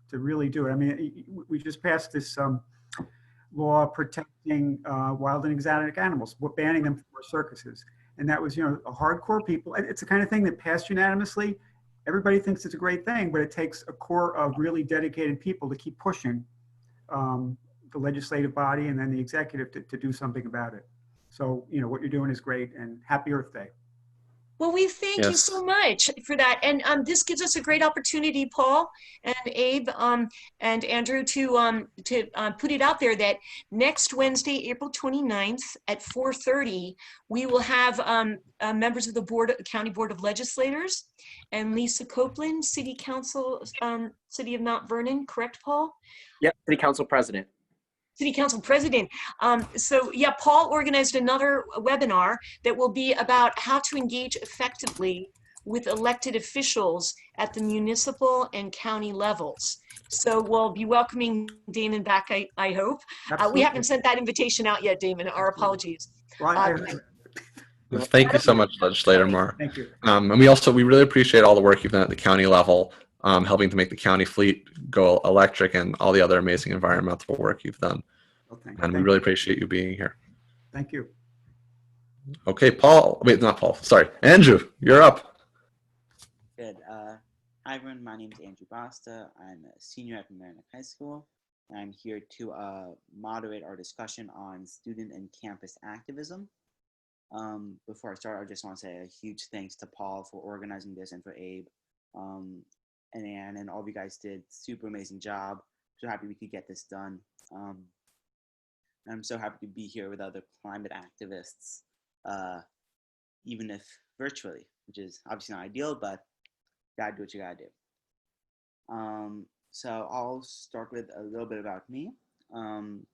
to really do it. I mean, we just passed this law protecting wild and exotic animals, banning them for circuses. And that was, hardcore people. It's the kind of thing that passed unanimously. Everybody thinks it's a great thing, but it takes a core of really dedicated people to keep pushing the legislative body and then the executive to do something about it. So, what you're doing is great, and happy Earth Day. Well, we thank you so much for that. And this gives us a great opportunity, Paul and Abe and Andrew, to put it out there that next Wednesday, April 29th at 4:30, we will have members of the County Board of Legislators and Lisa Copeland, City Council, City of Mount Vernon, correct, Paul? Yep, City Council President. City Council President. So yeah, Paul organized another webinar that will be about how to engage effectively with elected officials at the municipal and county levels. So we'll be welcoming Damon back, I hope. We haven't sent that invitation out yet, Damon. Our apologies. thank you so much, Legislator Marr. Thank you. And we really appreciate all the work you've done at the county level, helping to make the county fleet go electric, and all the other amazing environmental work you've done. Well, and we really appreciate you being here. Thank you. Okay, Paul. Wait, not Paul. Sorry, Andrew. You're up. Good. Hi, everyone. My name is Andrew Basta. I'm a senior at Merrimack High School. And I'm here to moderate our discussion on student and campus activism. Before I start, I just want to say a huge thanks to Paul for organizing this, and for Abe and Ann, and all of you guys did super amazing job. So happy we could get this done. I'm so happy to be here with other climate activists, even if virtually, which is obviously not ideal, but you gotta do what you gotta do. So I'll start with a little bit about me. I'm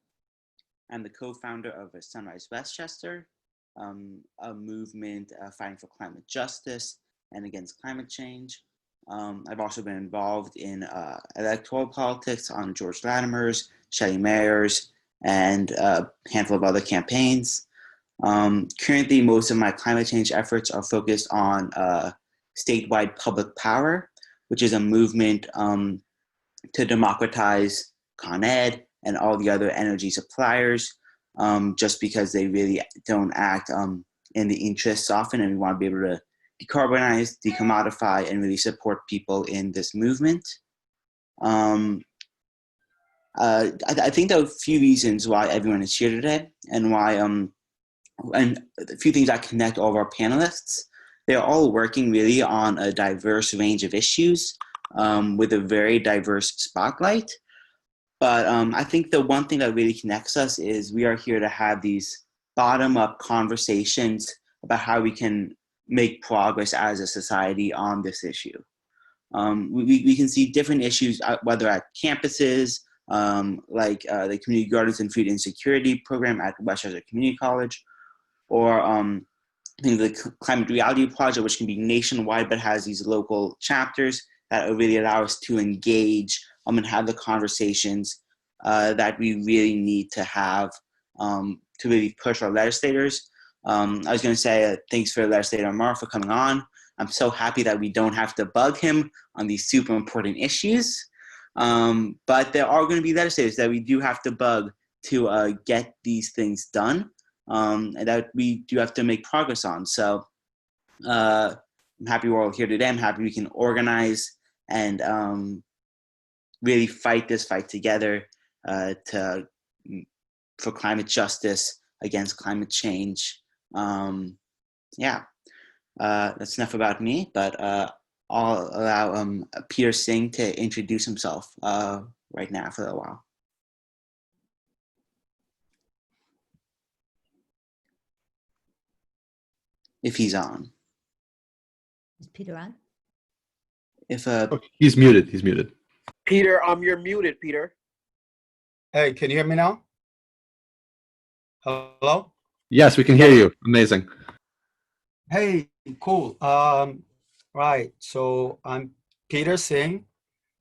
the co-founder of Sunrise Westchester, a movement fighting for climate justice and against climate change. I've also been involved in electoral politics on George Latimer's, Shelley Mayer's, and a handful of other campaigns. Currently, most of my climate change efforts are focused on statewide public power, which is a movement to democratize Con Ed and all the other energy suppliers, just because they really don't act in the interests often, and we want to be able to decarbonize, decommodify, and really support people in this movement. I think there are a few reasons why everyone is here today, and why, and a few things that connect all of our panelists. They're all working really on a diverse range of issues with a very diverse spotlight. But I think the one thing that really connects us is we are here to have these bottom-up conversations about how we can make progress as a society on this issue. We can see different issues, whether at campuses, like the Community Gardens and Food Insecurity program at Westchester Community College, or the Climate Reality Project, which can be nationwide but has these local chapters that really allow us to engage and have the conversations that we really need to have to really push our legislators. I was going to say thanks for Legislator Marr for coming on. I'm so happy that we don't have to bug him on these super important issues. But there are going to be legislators that we do have to bug to get these things done, and that we do have to make progress on. So I'm happy we're all here today. I'm happy we can organize and really fight this fight together for climate justice, against climate change, yeah, that's enough about me, but I'll allow Peter Singh to introduce himself right now for a while. If he's on. Is Peter on? If He's muted. He's muted. Peter, you're muted, Peter. Hey, can you hear me now? Hello? Yes, we can hear you. Amazing. Hey, cool. Right. So I'm Peter Singh,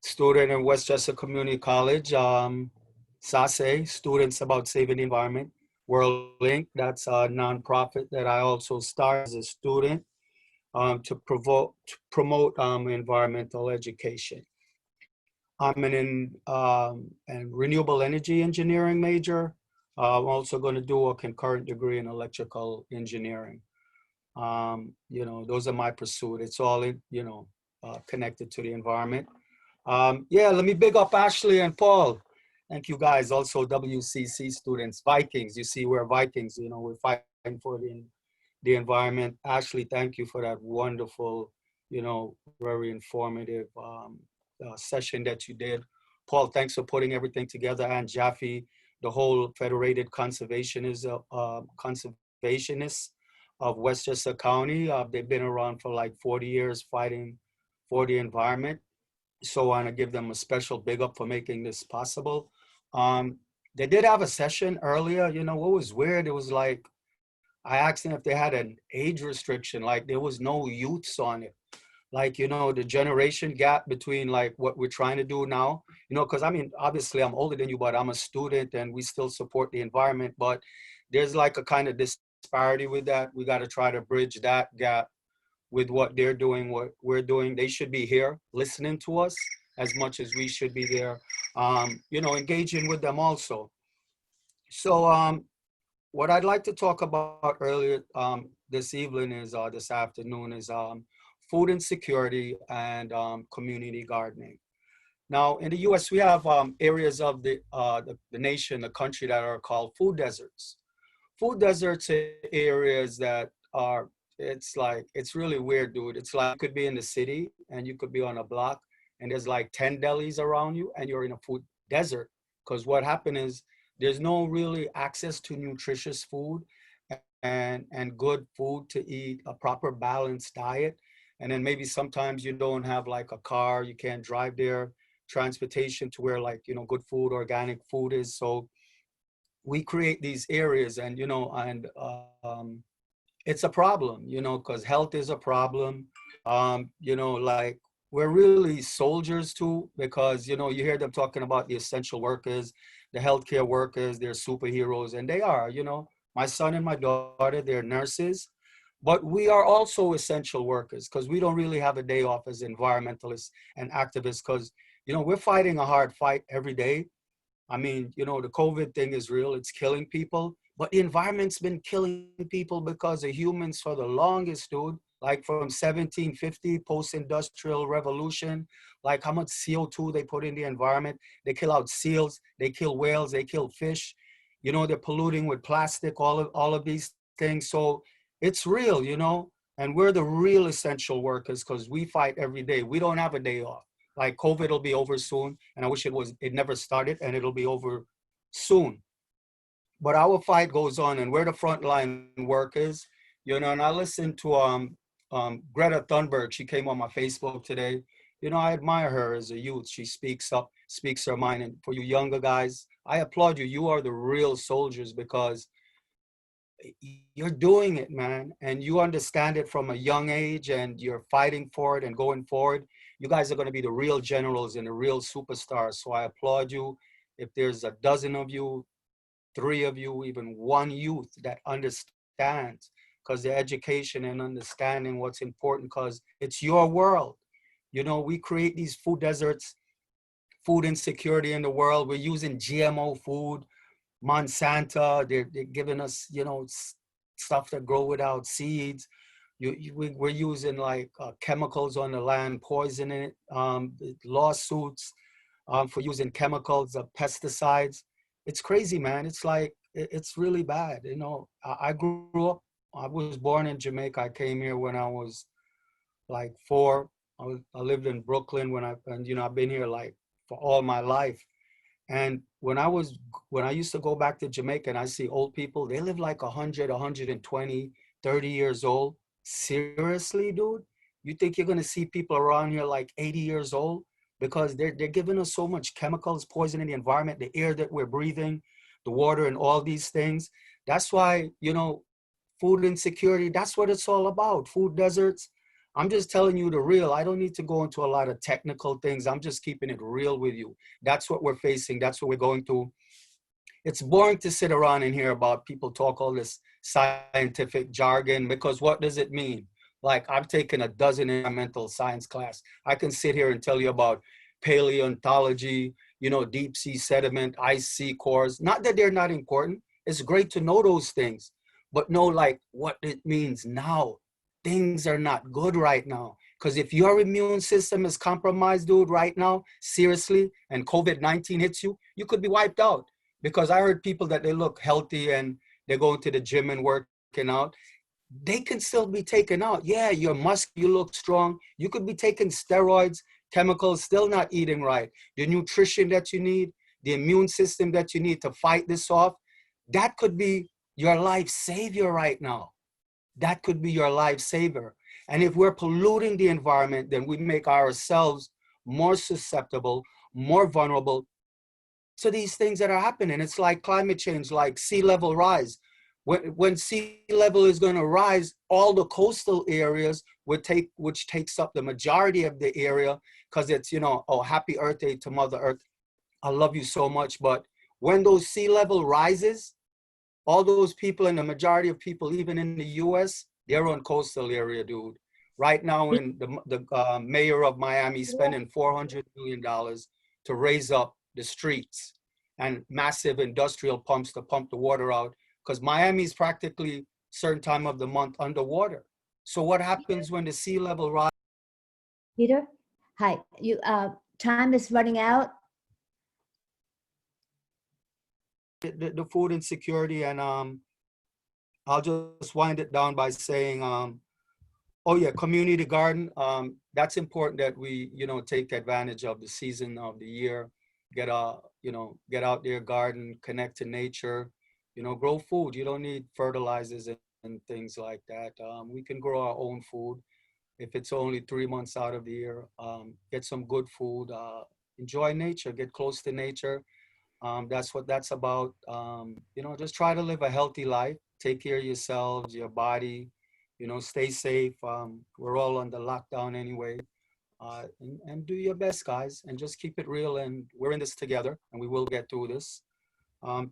student in Westchester Community College. SASE, Students About Saving the Environment. World Link, that's a nonprofit that I also started as a student to promote environmental education. I'm an renewable energy engineering major. I'm also going to do a concurrent degree in electrical engineering. Those are my pursuit. It's all, connected to the environment. Yeah, let me big up Ashley and Paul. Thank you guys. Also WCC students, Vikings. You see, we're Vikings, we're fighting for the environment. Ashley, thank you for that wonderful, very informative session that you did. Paul, thanks for putting everything together. And Jaffe, the whole Federated Conservationists of Westchester County. They've been around for like 40 years fighting for the environment. So I want to give them a special big up for making this possible. They did have a session earlier. What was weird? It was like, I asked them if they had an age restriction, like there was no youths on it. Like, the generation gap between like what we're trying to do now, because I mean, obviously I'm older than you, but I'm a student and we still support the environment, but there's like a kind of disparity with that. We got to try to bridge that gap with what they're doing, what we're doing. They should be here listening to us as much as we should be there, engaging with them also. So what I'd like to talk about earlier this afternoon is food insecurity and community gardening. Now, in the U.S., we have areas of the nation, the country that are called food deserts. Food deserts are areas that are, it's really weird, dude. It's like you could be in the city and you could be on a block and there's like 10 delis around you and you're in a food desert. Because what happened is there's no really access to nutritious food and good food to eat, a proper balanced diet. And then maybe sometimes you don't have like a car, you can't drive there, transportation to where like, good food, organic food is. So we create these areas and, it's a problem, because health is a problem. Like we're really soldiers too, because, you hear them talking about the essential workers, the healthcare workers, they're superheroes, and they are, my son and my daughter, they're nurses, but we are also essential workers because we don't really have a day off as environmentalists and activists because, we're fighting a hard fight every day. I mean, the COVID thing is real, it's killing people, but the environment's been killing people because of humans for the longest, dude. Like from 1750, post-industrial revolution, like how much CO2 they put in the environment. They kill out seals, they kill whales, they kill fish. They're polluting with plastic, all of these things. So it's real, and we're the real essential workers because we fight every day. We don't have a day off. Like COVID will be over soon, and I wish it never started, and it'll be over soon. But our fight goes on, and we're the frontline workers, and I listened to Greta Thunberg. She came on my Facebook today. I admire her as a youth. She speaks up, speaks her mind. And for you younger guys, I applaud you. You are the real soldiers because you're doing it, man. And you understand it from a young age and you're fighting for it and going forward. You guys are going to be the real generals and the real superstars. So I applaud you. If there's a dozen of you, 3 of you, even 1 youth that understands, because the education and understanding what's important, because it's your world. We create these food deserts, food insecurity in the world. We're using GMO food, Monsanto, they're giving us, stuff that grow without seeds. We're using like chemicals on the land, poisoning it, lawsuits for using chemicals, pesticides. It's crazy, man. It's like, it's really bad. I grew up I was born in Jamaica. I came here when I was like 4. I lived in Brooklyn and you know, I've been here like for all my life. And when I used to go back to Jamaica and I see old people, they live like 100, 120, 30 years old. Seriously, dude? You think you're gonna see people around here like 80 years old? Because they're giving us so much chemicals, poisoning the environment, the air that we're breathing, the water and all these things. That's why, you know, food insecurity, that's what it's all about. Food deserts. I'm just telling you the real. I don't need to go into a lot of technical things. I'm just keeping it real with you. That's what we're facing. That's what we're going through. It's boring to sit around and hear about people talk all this scientific jargon, because what does it mean? Like, I've taken a dozen environmental science class. I can sit here and tell you about paleontology, you know, deep sea sediment, ice sea cores. Not that they're not important. It's great to know those things, but know like what it means now. Things are not good right now. Because if your immune system is compromised, dude, right now, seriously, and COVID-19 hits you, you could be wiped out. Because I heard people that they look healthy and they're going to the gym and working out. They can still be taken out. Yeah, you're muscular, you look strong. You could be taking steroids, chemicals, still not eating right. The nutrition that you need, the immune system that you need to fight this off, that could be your life savior right now. That could be your life saver. And if we're polluting the environment, then we make ourselves more susceptible, more vulnerable to these things that are happening. It's like climate change, like sea level rise. When sea level is going to rise, all the coastal areas which takes up the majority of the area, because it's, you know, oh, happy Earth Day to Mother Earth. I love you so much. But when those sea level rises, all those people, and the majority of people, even in the US, they're on coastal area, dude. Right now, in the mayor of Miami spending $400 million to raise up the streets and massive industrial pumps to pump the water out, because Miami is practically certain time of the month underwater. So what happens when the sea level rises? Peter, hi. You time is running out. The food insecurity, and I'll just wind it down by saying, oh yeah, community garden. That's important that we, you know, take advantage of the season of the year, get out there, garden, connect to nature, you know, grow food. You don't need fertilizers and things like that. We can grow our own food if it's only 3 months out of the year. Get some good food, enjoy nature, get close to nature. That's what that's about. You know, just try to live a healthy life. Take care of yourselves, your body, you know, stay safe. We're all under lockdown anyway. And do your best, guys, and just keep it real. And we're in this together, and we will get through this.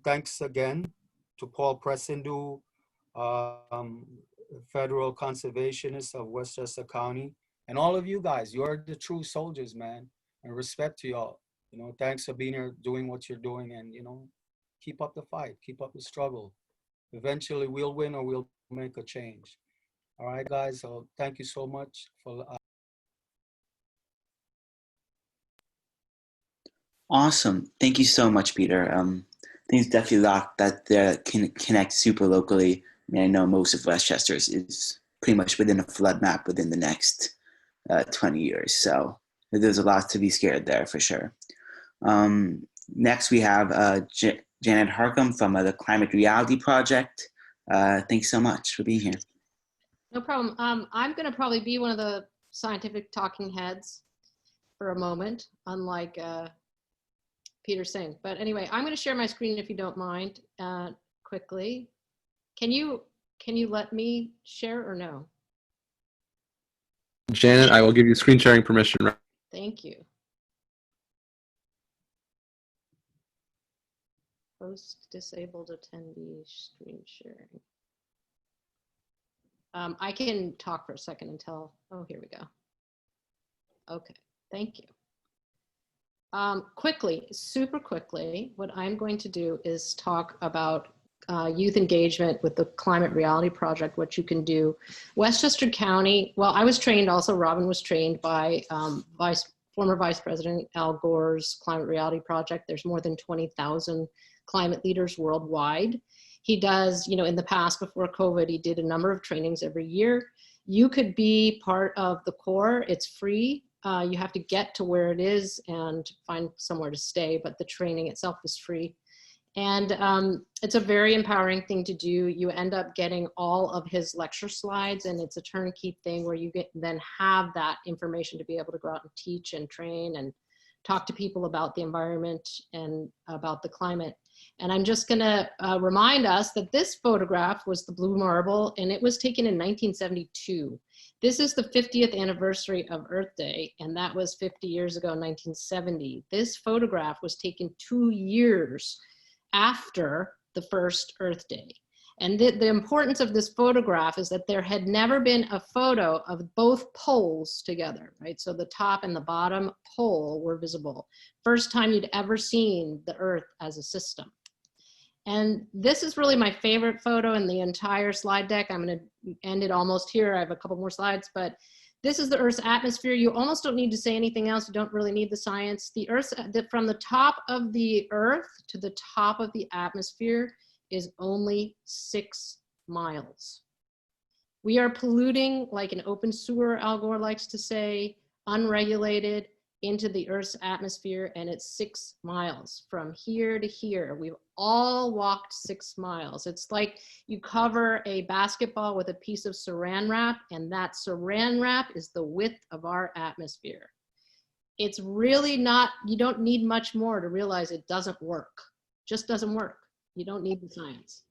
Thanks again to Paul Pressendu, federal conservationist of Westchester County, and all of you guys. You're the true soldiers, man, and respect to y'all. You know, thanks for being here, doing what you're doing, and, you know, keep up the fight, keep up the struggle. Eventually we'll win or we'll make a change. All right, guys, so thank you so much for Awesome. Thank you so much, Peter. I think it's definitely a lot that can connect super locally. I mean, I know most of Westchester is pretty much within a flood map within the next 20 years. So there's a lot to be scared there for sure. Next, we have Janet Harcum from the Climate Reality Project. Thanks so much for being here. No problem. I'm going to probably be one of the scientific talking heads for a moment, unlike Peter Singh. But anyway, I'm going to share my screen if you don't mind quickly. Can you let me share or no? Janet, I will give you screen sharing permission. Thank you. Host disabled attendee screen sharing. I can talk for a second until, oh, here we go. Okay, thank you. Quickly, super quickly, what I'm going to do is talk about youth engagement with the Climate Reality Project, what you can do. Westchester County, well, I was trained also, Robin was trained by former Vice President Al Gore's Climate Reality Project. There's more than 20,000 climate leaders worldwide. He does, you know, in the past before COVID, he did a number of trainings every year. You could be part of the core. It's free. You have to get to where it is and find somewhere to stay, but the training itself is free. And it's a very empowering thing to do. You end up getting all of his lecture slides, and it's a turnkey thing where you then have that information to be able to go out and teach and train and talk to people about the environment and about the climate. And I'm just gonna remind us that this photograph was the Blue Marble, and it was taken in 1972. This is the 50th anniversary of Earth Day, and that was 50 years ago, 1970. This photograph was taken 2 years after the first Earth Day. And the importance of this photograph is that there had never been a photo of both poles together, right? So the top and the bottom pole were visible. First time you'd ever seen the Earth as a system. And this is really my favorite photo in the entire slide deck. I'm gonna end it almost here. I have a couple more slides, but this is the Earth's atmosphere. You almost don't need to say anything else. You don't really need the science. The Earth's, from the top of the Earth to the top of the atmosphere is only 6 miles. We are polluting like an open sewer, Al Gore likes to say, unregulated into the Earth's atmosphere, and it's 6 miles from here to here. We've all walked 6 miles. It's like you cover a basketball with a piece of saran wrap, and that saran wrap is the width of our atmosphere. It's really not, you don't need much more to realize it doesn't work. Just doesn't work. You don't need the science.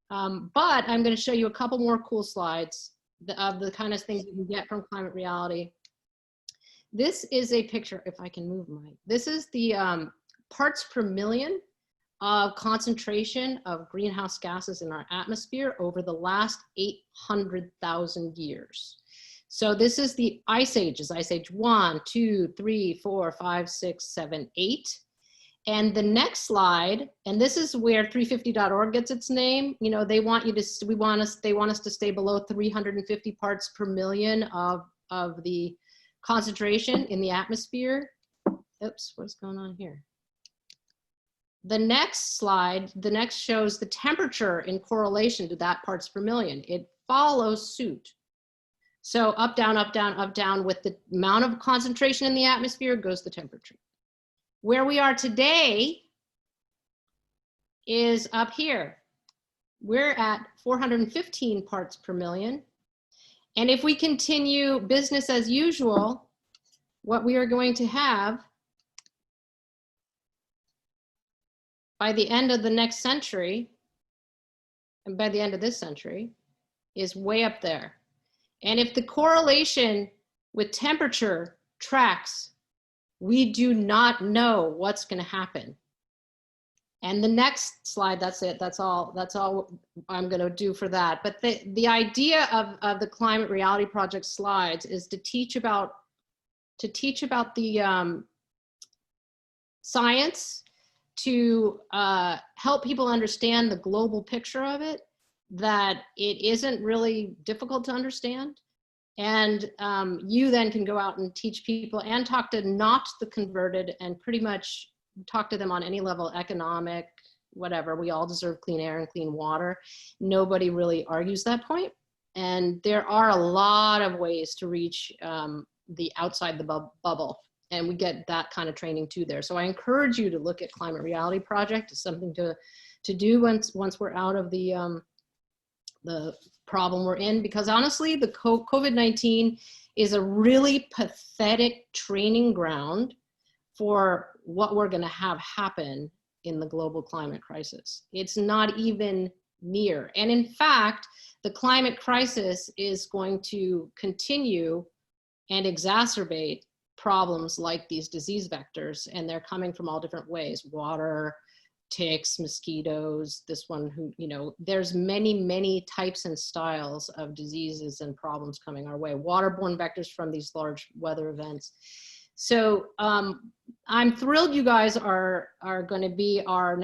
But I'm going to show you a couple more cool slides of the kind of things you can get from climate reality. This is a picture, if I can move this is the parts per million of concentration of greenhouse gases in our atmosphere over the last 800,000 years. So this is the ice ages, ice age 1, 2, 3, 4, 5, 6, 7, 8. And the next slide, and this is where 350.org gets its name. You know, they want you to, they want us to stay below 350 parts per million of the concentration in the atmosphere. Oops, what's going on here? The next slide, the next shows the temperature in correlation to that parts per million. It follows suit. So up, down, up, down, up, down. With the amount of concentration in the atmosphere goes the temperature. Where we are today is up here. We're at 415 parts per million. And if we continue business as usual, what we are going to have by the end of the next century, and by the end of this century, is way up there. And if the correlation with temperature tracks, we do not know what's going to happen. And the next slide, that's it. That's all I'm going to do for that. But the idea of the Climate Reality Project slides is to teach about the science, to help people understand the global picture of it, that it isn't really difficult to understand. And you then can go out and teach people and talk to not the converted and pretty much talk to them on any level, economic, whatever. We all deserve clean air and clean water. Nobody really argues that point. And there are a lot of ways to reach the outside the bubble. And we get that kind of training too there. So I encourage you to look at Climate Reality Project as something to do once we're out of the problem we're in, because honestly, the COVID-19 is a really pathetic training ground for what we're going to have happen in the global climate crisis. It's not even near. And in fact, the climate crisis is going to continue and exacerbate problems like these disease vectors, and they're coming from all different ways: water, ticks, mosquitoes, this one who, you know, there's many types and styles of diseases and problems coming our way. Waterborne vectors from these large weather events. So I'm thrilled you guys are going to be our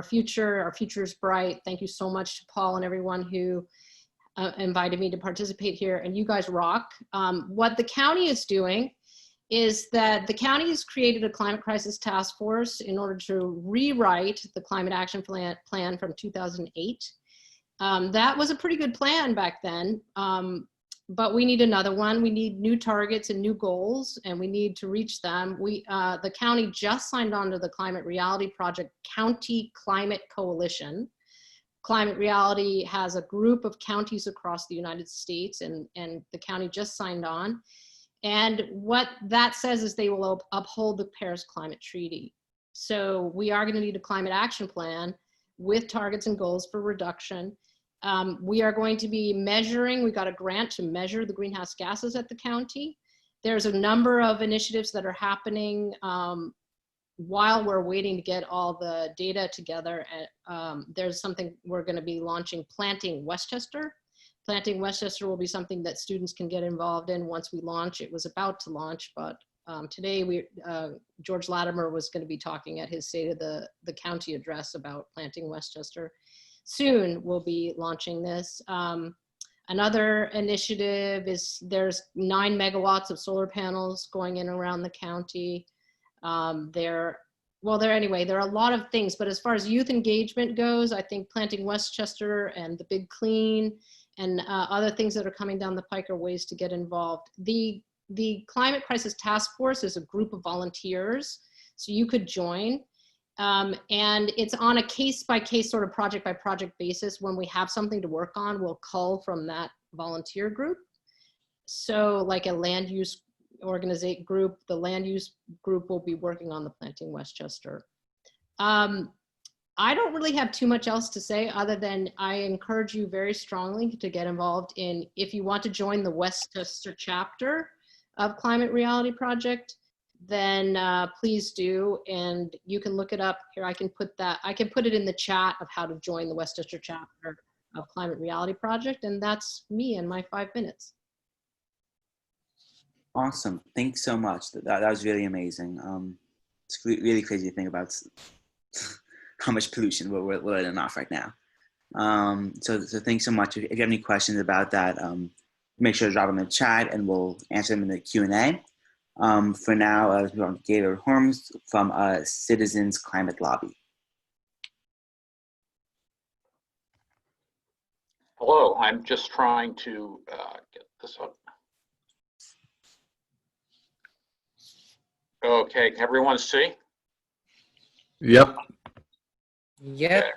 future is bright. Thank you so much to Paul and everyone who invited me to participate here, and you guys rock. What the county is doing is that the county has created a climate crisis task force in order to rewrite the climate action plan from 2008. That was a pretty good plan back then, but we need another one. We need new targets and new goals, and we need to reach them. The county just signed on to the Climate Reality Project County Climate Coalition. Climate Reality has a group of counties across the United States, and the county just signed on. And what that says is they will uphold the Paris Climate Treaty. So we are going to need a climate action plan with targets and goals for reduction. We are going to be measuring, we got a grant to measure the greenhouse gases at the county. There's a number of initiatives that are happening while we're waiting to get all the data together. There's something we're going to be launching, Planting Westchester. Planting Westchester will be something that students can get involved in once we launch. It was about to launch, but today George Latimer was going to be talking at his State of the County address about Planting Westchester. Soon we'll be launching this. Another initiative is there's 9 megawatts of solar panels going in around the county. There are a lot of things, but as far as youth engagement goes, I think Planting Westchester and the Big Clean and other things that are coming down the pike are ways to get involved. The Climate Crisis Task Force is a group of volunteers, so you could join. And it's on a case-by-case sort of project-by-project basis. When we have something to work on, we'll cull from that volunteer group. So like a land use group, the land use group will be working on the Planting Westchester. I don't really have too much else to say other than I encourage you very strongly to get involved in, if you want to join the Westchester chapter of Climate Reality Project, then please do. And you can look it up here. I can put it in the chat of how to join the Westchester chapter of Climate Reality Project. And that's me in my 5 minutes. Awesome. Thanks so much. That was really amazing. It's really crazy to think about how much pollution we're letting off right now. So thanks so much. If you have any questions about that, make sure to drop them in the chat and we'll answer them in the Q&A. For now, we're on Gaylord Holmes from Citizens Climate Lobby. Hello, I'm just trying to get this up. Okay, can everyone see? Yep. Yep. Okay.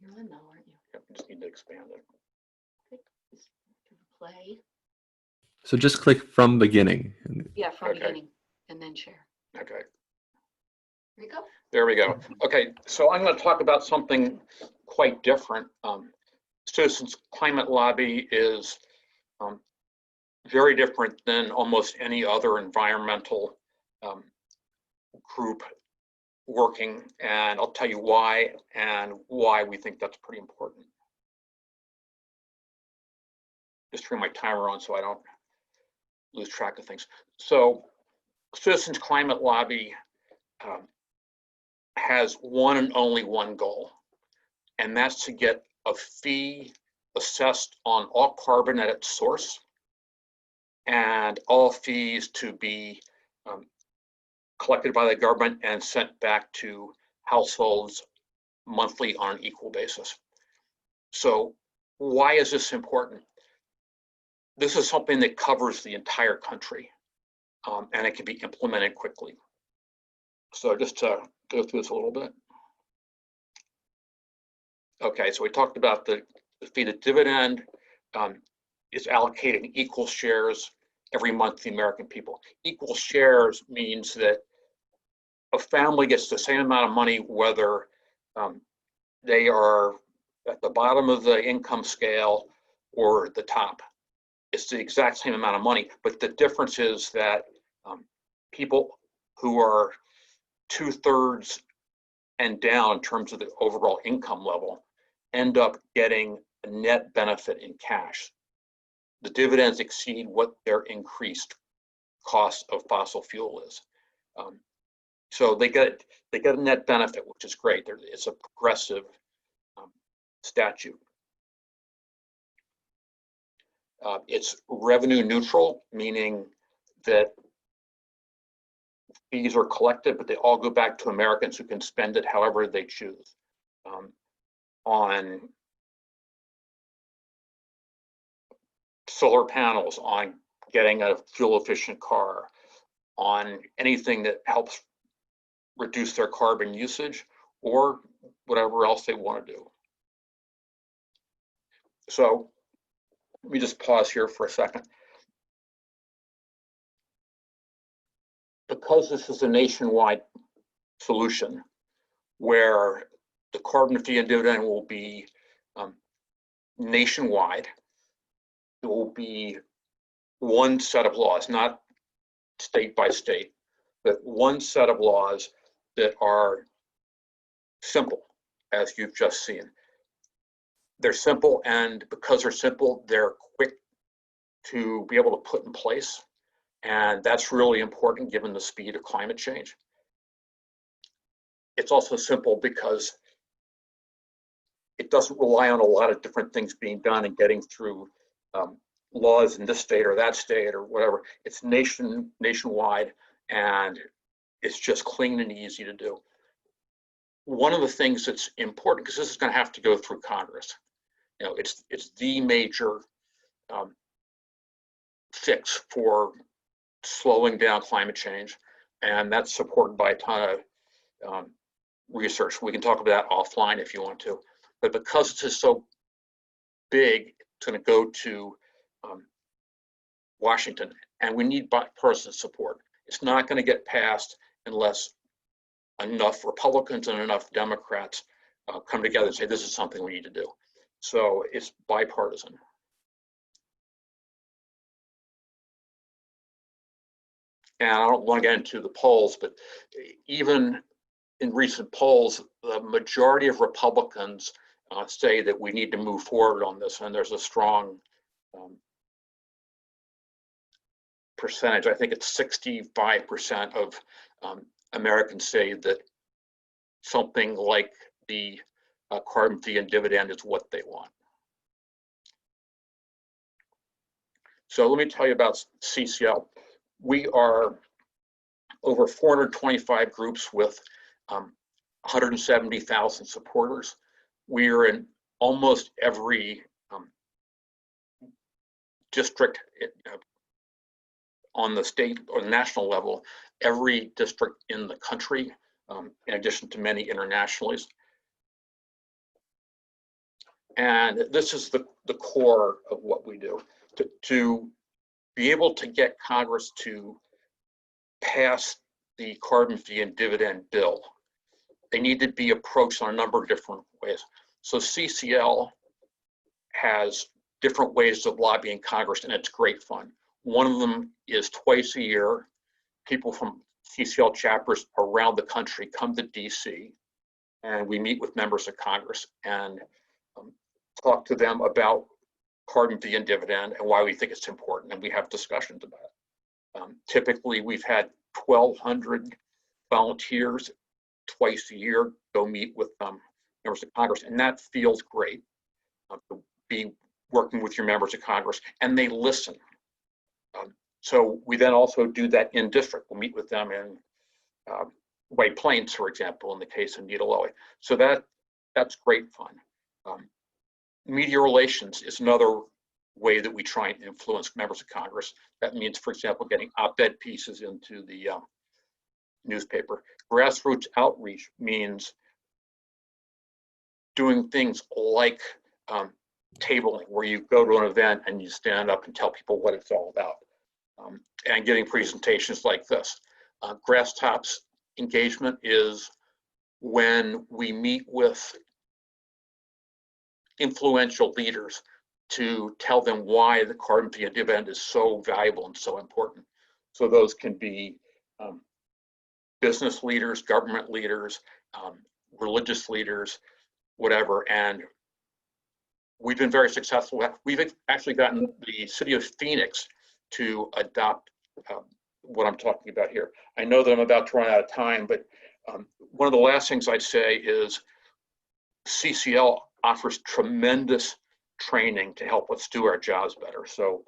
You're on now, aren't you? Yep, just need to expand it. Play. So just click from beginning. Yeah, from Okay. beginning and then share. Okay. There you go. There we go. Okay, so I'm going to talk about something quite different. Citizens Climate Lobby is very different than almost any other environmental group working, and I'll tell you why and why we think that's pretty important. Just turn my timer on so I don't lose track of things. So Citizens Climate Lobby has one and only one goal, and that's to get a fee assessed on all carbon at its source and all fees to be collected by the government and sent back to households monthly on an equal basis. So why is this important? This is something that covers the entire country, and it can be implemented quickly. So just to go through this a little bit. Okay, so we talked about the fee. The dividend is allocating equal shares every month to the American people. Equal shares means that a family gets the same amount of money whether they are at the bottom of the income scale or at the top. It's the exact same amount of money, but the difference is that people who are 2/3 and down in terms of the overall income level end up getting a net benefit in cash. The dividends exceed what their increased cost of fossil fuel is. So they get a net benefit, which is great. It's a progressive statute. It's revenue neutral, meaning that fees are collected, but they all go back to Americans who can spend it however they choose. On solar panels, on getting a fuel efficient car, on anything that helps reduce their carbon usage, or whatever else they want to do. So let me just pause here for a second. Because this is a nationwide solution where the carbon fee and dividend will be nationwide, it will be one set of laws, not state by state, but one set of laws that are simple, as you've just seen. They're simple, and because they're simple, they're quick to be able to put in place. And that's really important given the speed of climate change. It's also simple because it doesn't rely on a lot of different things being done and getting through laws in this state or that state or whatever. It's nationwide, and it's just clean and easy to do. One of the things that's important, because this is going to have to go through Congress, you know, it's the major fix for slowing down climate change, and that's supported by a ton of research. We can talk about that offline if you want to, but because it's just so big, it's going to go to Washington, and we need bipartisan support. It's not going to get passed unless enough Republicans and enough Democrats come together and say this is something we need to do. So it's bipartisan. And I don't want to get into the polls, but even in recent polls, the majority of Republicans say that we need to move forward on this, and there's a strong percentage. I think it's 65% of Americans say that something like the carbon fee and dividend is what they want. So let me tell you about CCL. We are over 425 groups with 170,000 supporters. We are in almost every district on the state or national level, every district in the country, in addition to many internationally. And this is the core of what we do. To be able to get Congress to pass the carbon fee and dividend bill, they need to be approached on a number of different ways. So CCL has different ways of lobbying Congress, and it's great fun. One of them is twice a year, people from CCL chapters around the country come to DC, and we meet with members of Congress and talk to them about carbon fee and dividend and why we think it's important, and we have discussions about it. Typically, we've had 1,200 volunteers twice a year go meet with members of Congress, and that feels great to be working with your members of Congress, and they listen. So we then also do that in district. We'll meet with them in White Plains, for example, in the case of Nita Lowey. So that's great fun. Media relations is another way that we try and influence members of Congress. That means, for example, getting op-ed pieces into the newspaper. Grassroots outreach means doing things like tabling, where you go to an event and you stand up and tell people what it's all about, and giving presentations like this. Grass Tops engagement is when we meet with influential leaders to tell them why the carbon fee and dividend is so valuable and so important. So those can be business leaders, government leaders, religious leaders, whatever. And we've been very successful. We've actually gotten the city of Phoenix to adopt what I'm talking about here. I know that I'm about to run out of time, but one of the last things I'd say is CCL offers tremendous training to help us do our jobs better. So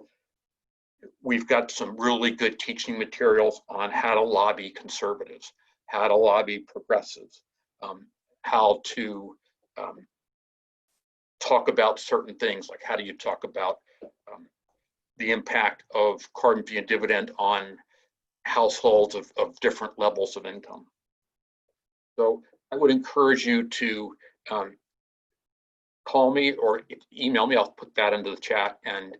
we've got some really good teaching materials on how to lobby conservatives, how to lobby progressives, how to talk about certain things, like how do you talk about the impact of carbon fee and dividend on households of different levels of income. So I would encourage you to call me or email me. I'll put that into the chat and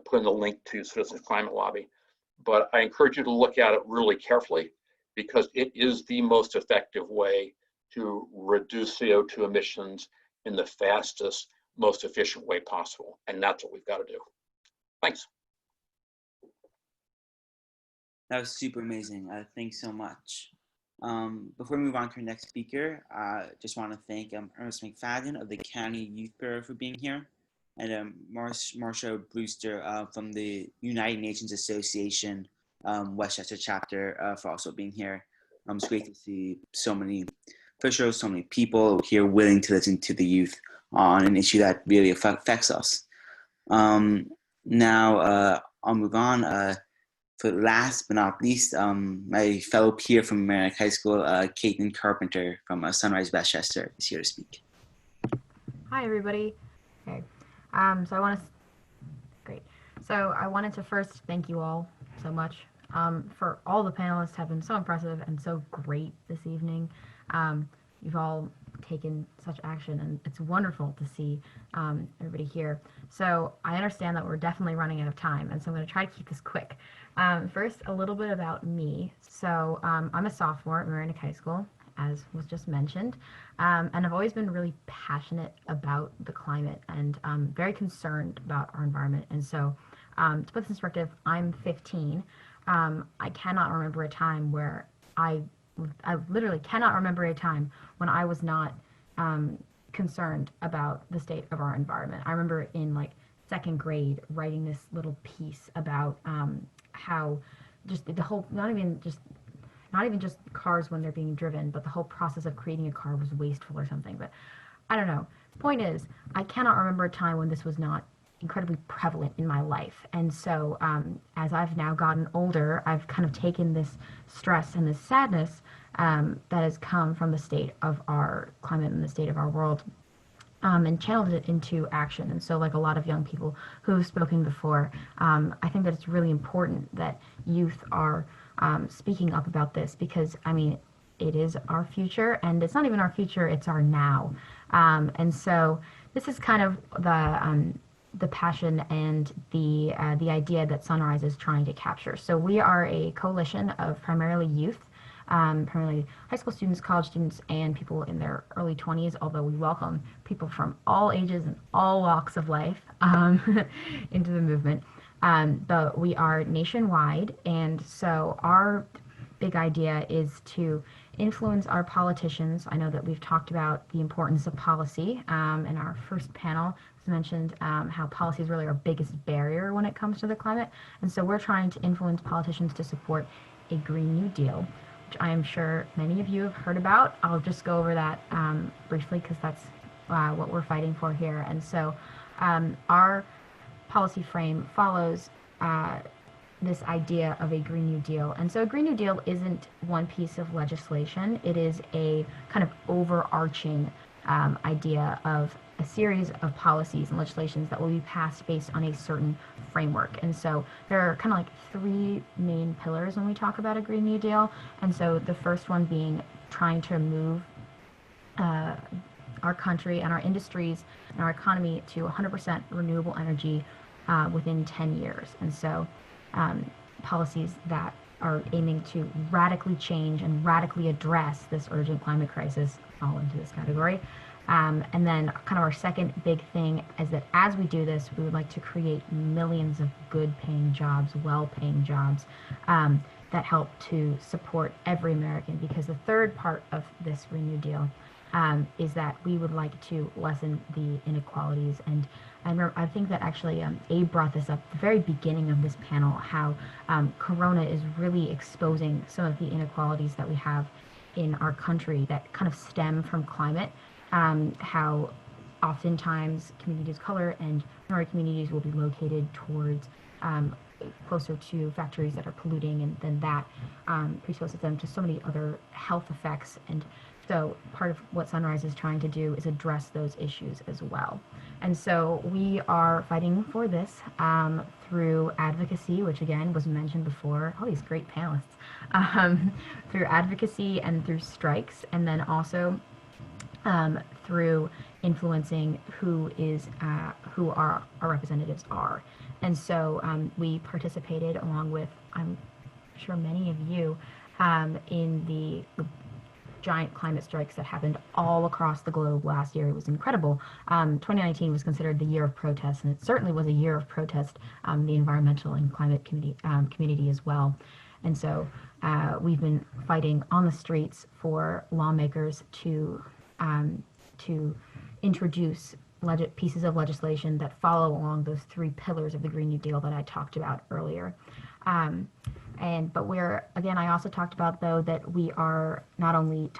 put in the link to Citizens Climate Lobby. But I encourage you to look at it really carefully, because it is the most effective way to reduce CO2 emissions in the fastest, most efficient way possible. And that's what we've got to do. Thanks. That was super amazing. Thanks so much. Before we move on to our next speaker, just want to thank Ernest McFadden of the County Youth Bureau for being here, and Marcia Brewster from the United Nations Association Westchester chapter for also being here. It's great to see so many officials, so many people here willing to listen to the youth on an issue that really affects us. Now I'll move on. For last but not least, my fellow peer from Merrimack High School, Caitlin Carpenter from Sunrise Westchester, is here to speak. Hi, everybody. Okay. So I wanted to first thank you all so much for all the panelists have been so impressive and so great this evening. You've all taken such action, and it's wonderful to see everybody here. So I understand that we're definitely running out of time, and so I'm going to try to keep this quick. First, a little bit about me. So I'm a sophomore at Merrimack High School, as was just mentioned, and I've always been really passionate about the climate and very concerned about our environment. And so to put this in perspective, I'm 15. I cannot remember a time where I literally cannot remember a time when I was not concerned about the state of our environment. I remember in like second grade writing this little piece about how just the whole, not even just cars when they're being driven, but the whole process of creating a car was wasteful or something. But I don't know. The point is, I cannot remember a time when this was not incredibly prevalent in my life. And so as I've now gotten older, I've kind of taken this stress and this sadness that has come from the state of our climate and the state of our world, and channeled it into action. And so, like a lot of young people who have spoken before, I think that it's really important that youth are speaking up about this, because, I mean, it is our future, and it's not even our future, it's our now. And so this is kind of the passion and the idea that Sunrise is trying to capture. So we are a coalition of primarily youth, primarily high school students, college students, and people in their early 20s, although we welcome people from all ages and all walks of life into the movement. But we are nationwide, and so our big idea is to influence our politicians. I know that we've talked about the importance of policy. In our first panel, was mentioned how policy is really our biggest barrier when it comes to the climate. And so we're trying to influence politicians to support a Green New Deal, which I am sure many of you have heard about. I'll just go over that briefly, because that's what we're fighting for here. And so our policy frame follows this idea of a Green New Deal. And so a Green New Deal isn't one piece of legislation. It is a kind of overarching idea of a series of policies and legislations that will be passed based on a certain framework. And so there are kind of like three main pillars when we talk about a Green New Deal. And so the first one being trying to move our country and our industries and our economy to 100% renewable energy within 10 years. And so policies that are aiming to radically change and radically address this urgent climate crisis fall into this category. And then kind of our second big thing is that as we do this, we would like to create millions of good paying jobs, well-paying jobs that help to support every American. Because the third part of this Green New Deal is that we would like to lessen the inequalities. And I think that actually Abe brought this up at the very beginning of this panel, how Corona is really exposing some of the inequalities that we have in our country that kind of stem from climate. How oftentimes communities of color and minority communities will be located towards closer to factories that are polluting, and then that predisposes them to so many other health effects. And so part of what Sunrise is trying to do is address those issues as well. And so we are fighting for this through advocacy, which again was mentioned before, all these great panelists, through advocacy and through strikes, and then also through influencing who our representatives are. And so we participated along with, I'm sure many of you, in the giant climate strikes that happened all across the globe last year. It was incredible. 2019 was considered the year of protest, and it certainly was a year of protest, the environmental and climate community as well. And so we've been fighting on the streets for lawmakers to introduce pieces of legislation that follow along those 3 pillars of the Green New Deal that I talked about earlier. But I also talked about, though, that we are not only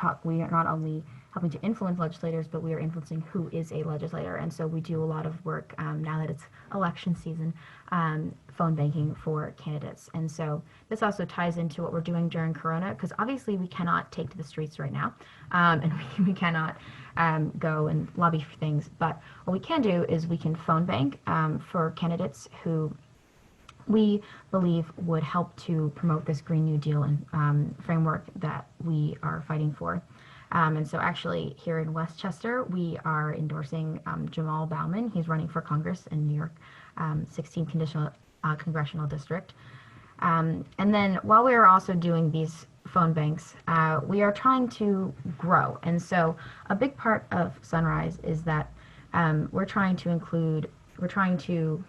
helping to influence legislators, but we are influencing who is a legislator. And so we do a lot of work now that it's election season, phone banking for candidates. And so this also ties into what we're doing during Corona, because obviously we cannot take to the streets right now, and we cannot go and lobby for things. But what we can do is we can phone bank for candidates who we believe would help to promote this Green New Deal and framework that we are fighting for. And so actually here in Westchester, we are endorsing Jamal Bauman. He's running for Congress in New York, 16th Congressional District. And then while we are also doing these phone banks, we are trying to grow. And so a big part of Sunrise is that we're trying to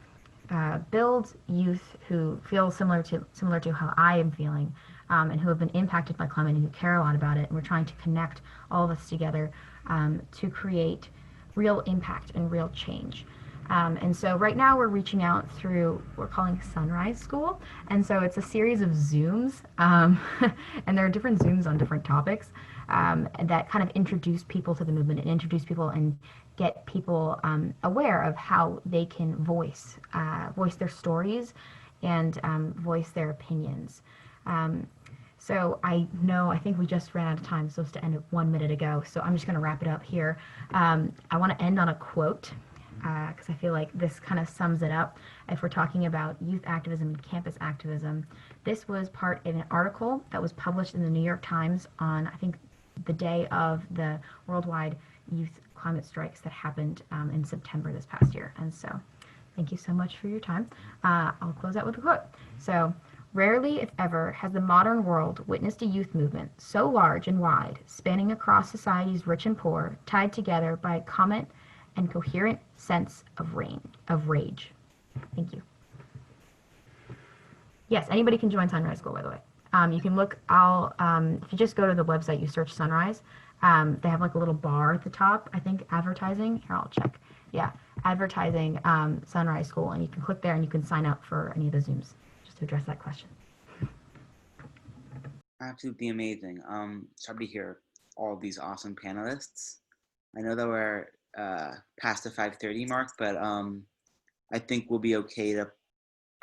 build youth who feel similar to how I am feeling, and who have been impacted by climate and who care a lot about it. And we're trying to connect all of us together to create real impact and real change. And so right now we're reaching out through, we're calling Sunrise School. And so it's a series of Zooms, and there are different Zooms on different topics that kind of introduce people to the movement and introduce people and get people aware of how they can voice their stories and voice their opinions. So I think we just ran out of time. It's supposed to end 1 minute ago. So I'm just going to wrap it up here. I want to end on a quote, because I feel like this kind of sums it up. If we're talking about youth activism and campus activism, this was part of an article that was published in the New York Times on, I think, the day of the worldwide youth climate strikes that happened in September this past year. And so thank you so much for your time. I'll close out with a quote. So, rarely, if ever, has the modern world witnessed a youth movement so large and wide, spanning across societies rich and poor, tied together by a common and coherent sense of rage. Thank you. Yes, anybody can join Sunrise School, by the way. You can look, if you just go to the website, you search Sunrise, they have like a little bar at the top, I think, advertising. Here, I'll check. Yeah, advertising Sunrise School, and you can click there and you can sign up for any of the Zooms, just to address that question. Absolutely amazing. So happy to hear all of these awesome panelists. I know that we're past the 5:30 mark, but I think we'll be okay to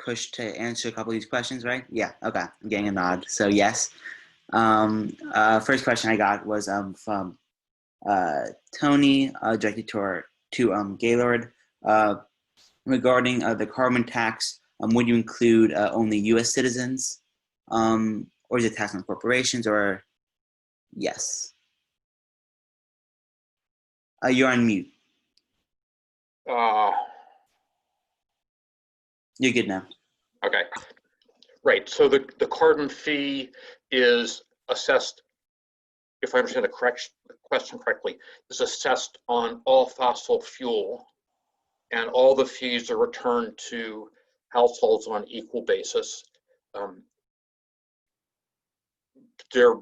push to answer a couple of these questions, right? Yeah, okay, I'm getting a nod, so yes. First question I got was from Tony, directed to Gaylord, regarding the carbon tax. Would you include only U.S. citizens, or is it tax on corporations, or yes? You're on mute. You're good now. Okay. Right. So the carbon fee is assessed, if I understand the question correctly, is assessed on all fossil fuel, and all the fees are returned to households on an equal basis. There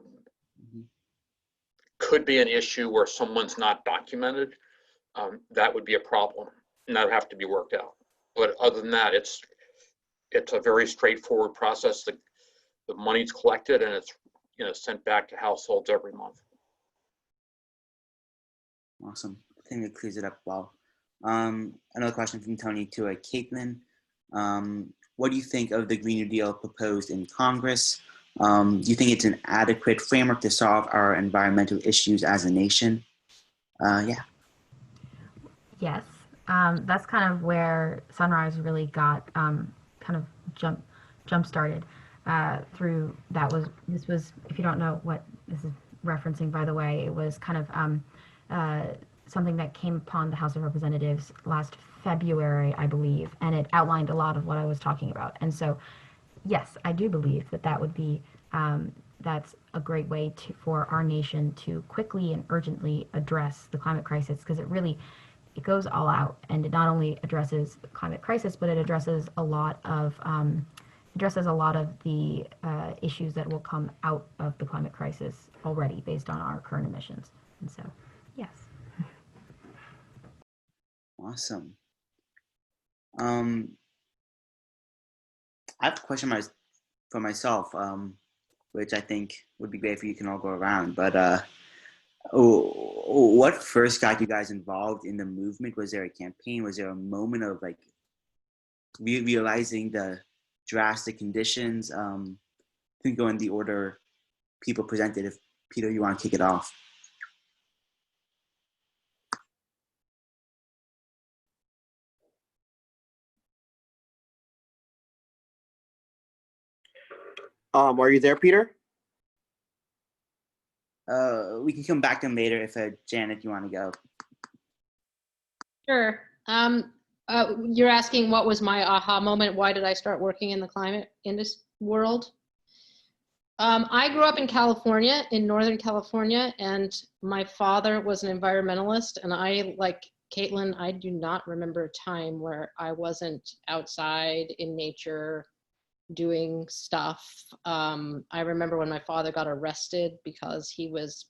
could be an issue where someone's not documented. That would be a problem, and that would have to be worked out. But other than that, it's a very straightforward process. The money's collected and it's sent back to households every month. Awesome. think it clears it up well. Another question from Tony to Caitlin. What do you think of the Green New Deal proposed in Congress? Do you think it's an adequate framework to solve our environmental issues as a nation? Yeah. Yes, that's kind of where Sunrise really got kind of jump started through. This was, if you don't know what this is referencing, by the way, it was kind of something that came upon the House of Representatives last February, I believe, and it outlined a lot of what I was talking about. And so, yes, I do believe that that would be that's a great way for our nation to quickly and urgently address the climate crisis, because it goes all out, and it not only addresses the climate crisis, but it addresses a lot of the issues that will come out of the climate crisis already based on our current emissions. And so, yes. Awesome. I have a question for myself, which I think would be great if you can all go around. But what first got you guys involved in the movement? Was there a campaign? Was there a moment of like realizing the drastic conditions? We can go in the order people presented. If Peter, you want to kick it off. Are you there, Peter? We can come back to him later if Janet, you want to go. Sure. You're asking what was my aha moment? Why did I start working in the climate industry world? I grew up in California, in Northern California, and my father was an environmentalist, and I, like Caitlin, I do not remember a time where I wasn't outside in nature doing stuff. I remember when my father got arrested because he was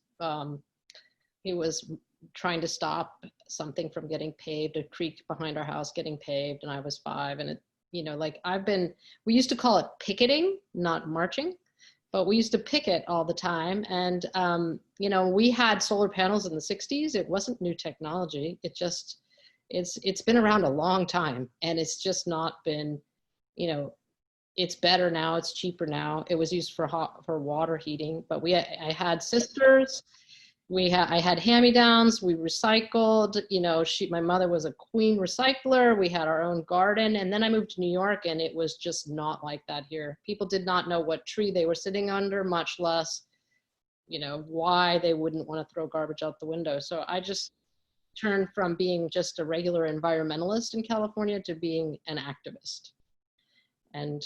trying to stop something from getting paved, a creek behind our house getting paved, and I was 5. And it, like we used to call it picketing, not marching, but we used to picket all the time. And, we had solar panels in the 60s. It wasn't new technology. It's been around a long time, and it's just not been, it's better now, it's cheaper now. It was used for water heating, but I had sisters. I had hand-me-downs. We recycled. My mother was a queen recycler. We had our own garden, and then I moved to New York, and it was just not like that here. People did not know what tree they were sitting under, much less, why they wouldn't want to throw garbage out the window. So I just turned from being just a regular environmentalist in California to being an activist, and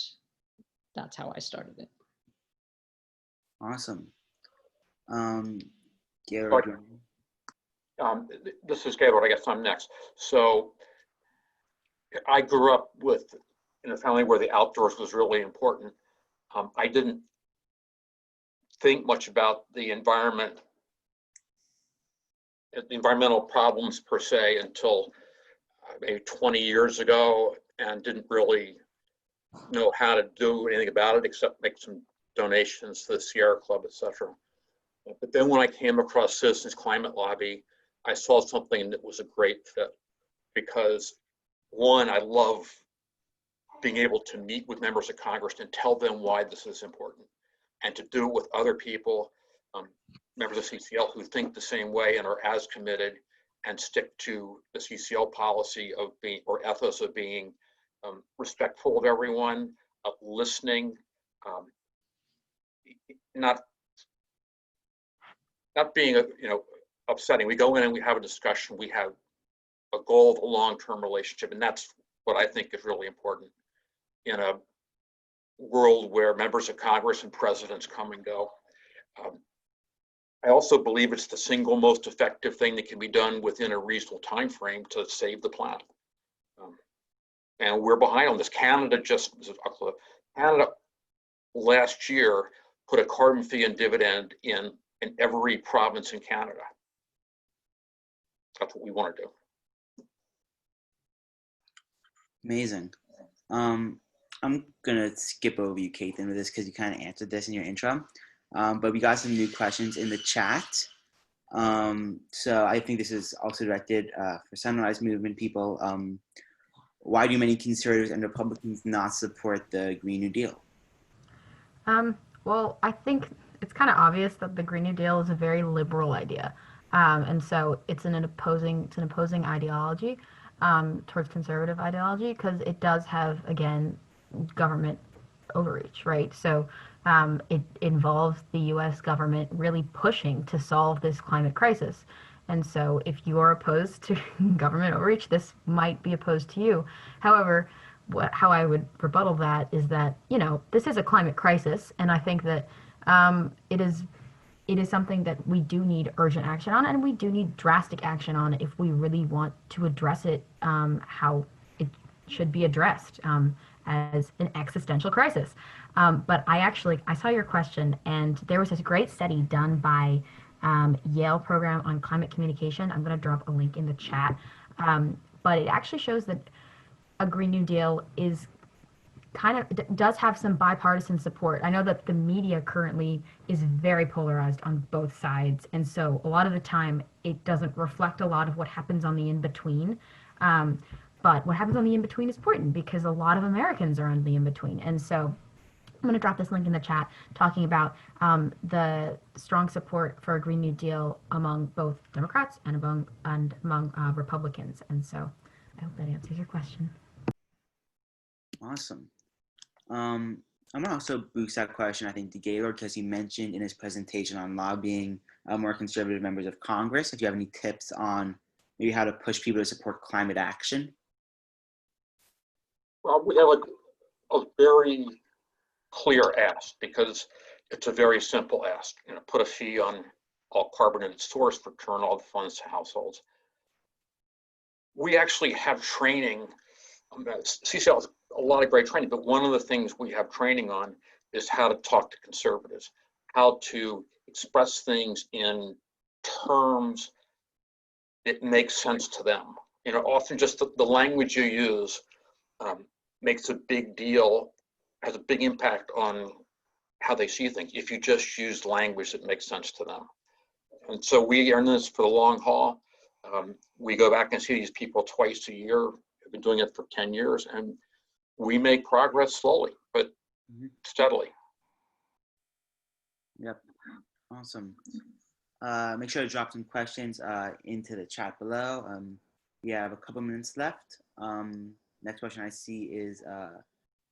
that's how I started it. Awesome. This is Gaylord. I guess I'm next. So I grew up in a family where the outdoors was really important. I didn't think much about the environmental problems per se until maybe 20 years ago, and didn't really know how to do anything about it except make some donations to the Sierra Club, etc. But then when I came across Citizens Climate Lobby, I saw something that was a great fit, because one, I love being able to meet with members of Congress and tell them why this is important, and to do it with other people, members of CCL who think the same way and are as committed and stick to the CCL policy of being, or ethos of being, respectful of everyone, of listening, not being upsetting. We go in and we have a discussion. We have a goal of a long-term relationship, and that's what I think is really important in a world where members of Congress and presidents come and go. I also believe it's the single most effective thing that can be done within a reasonable time frame to save the planet. And we're behind on this. Canada last year put a carbon fee and dividend in every province in Canada. That's what we want to do. Amazing. I'm gonna skip over you, Caitlin, with this because you kind of answered this in your intro. But we got some new questions in the chat. So I think this is also directed for Sunrise Movement people. Why do many conservatives and Republicans not support the Green New Deal? Well, I think it's kind of obvious that the Green New Deal is a very liberal idea, and so it's an opposing ideology towards conservative ideology because it does have again government overreach, right? So it involves the U.S. government really pushing to solve this climate crisis. And so if you are opposed to government overreach, this might be opposed to you. However, how I would rebuttal that is that, you know, this is a climate crisis, and I think that it is something that we do need urgent action on, and we do need drastic action on if we really want to address it how it should be addressed as an existential crisis. But I saw your question, and there was this great study done by Yale program on climate communication. I'm going to drop a link in the chat. But it actually shows that a Green New Deal is does have some bipartisan support. I know that the media currently is very polarized on both sides, and so a lot of the time it doesn't reflect a lot of what happens on the in-between. But what happens on the in-between is important because a lot of Americans are on the in-between. And so I'm going to drop this link in the chat talking about the strong support for a Green New Deal among both Democrats and among Republicans. And so I hope that answers your question. Awesome. I'm going to also boost that question, I think, to Gaylord, because he mentioned in his presentation on lobbying more conservative members of Congress. If you have any tips on maybe how to push people to support climate action. Well, we have a very clear ask because it's a very simple ask. You know, put a fee on all carbon at its source, return all the funds to households. We actually have training. CCL has a lot of great training, but one of the things we have training on is how to talk to conservatives, how to express things in terms that make sense to them. You know, often just the language you use makes a big deal, has a big impact on how they see things if you just use language that makes sense to them. And so we are in this for the long haul. We go back and see these people twice a year. We've been doing it for 10 years, and we make progress slowly, but steadily. Yep, awesome. Make sure to drop some questions into the chat below. We have a couple minutes left. Next question I see is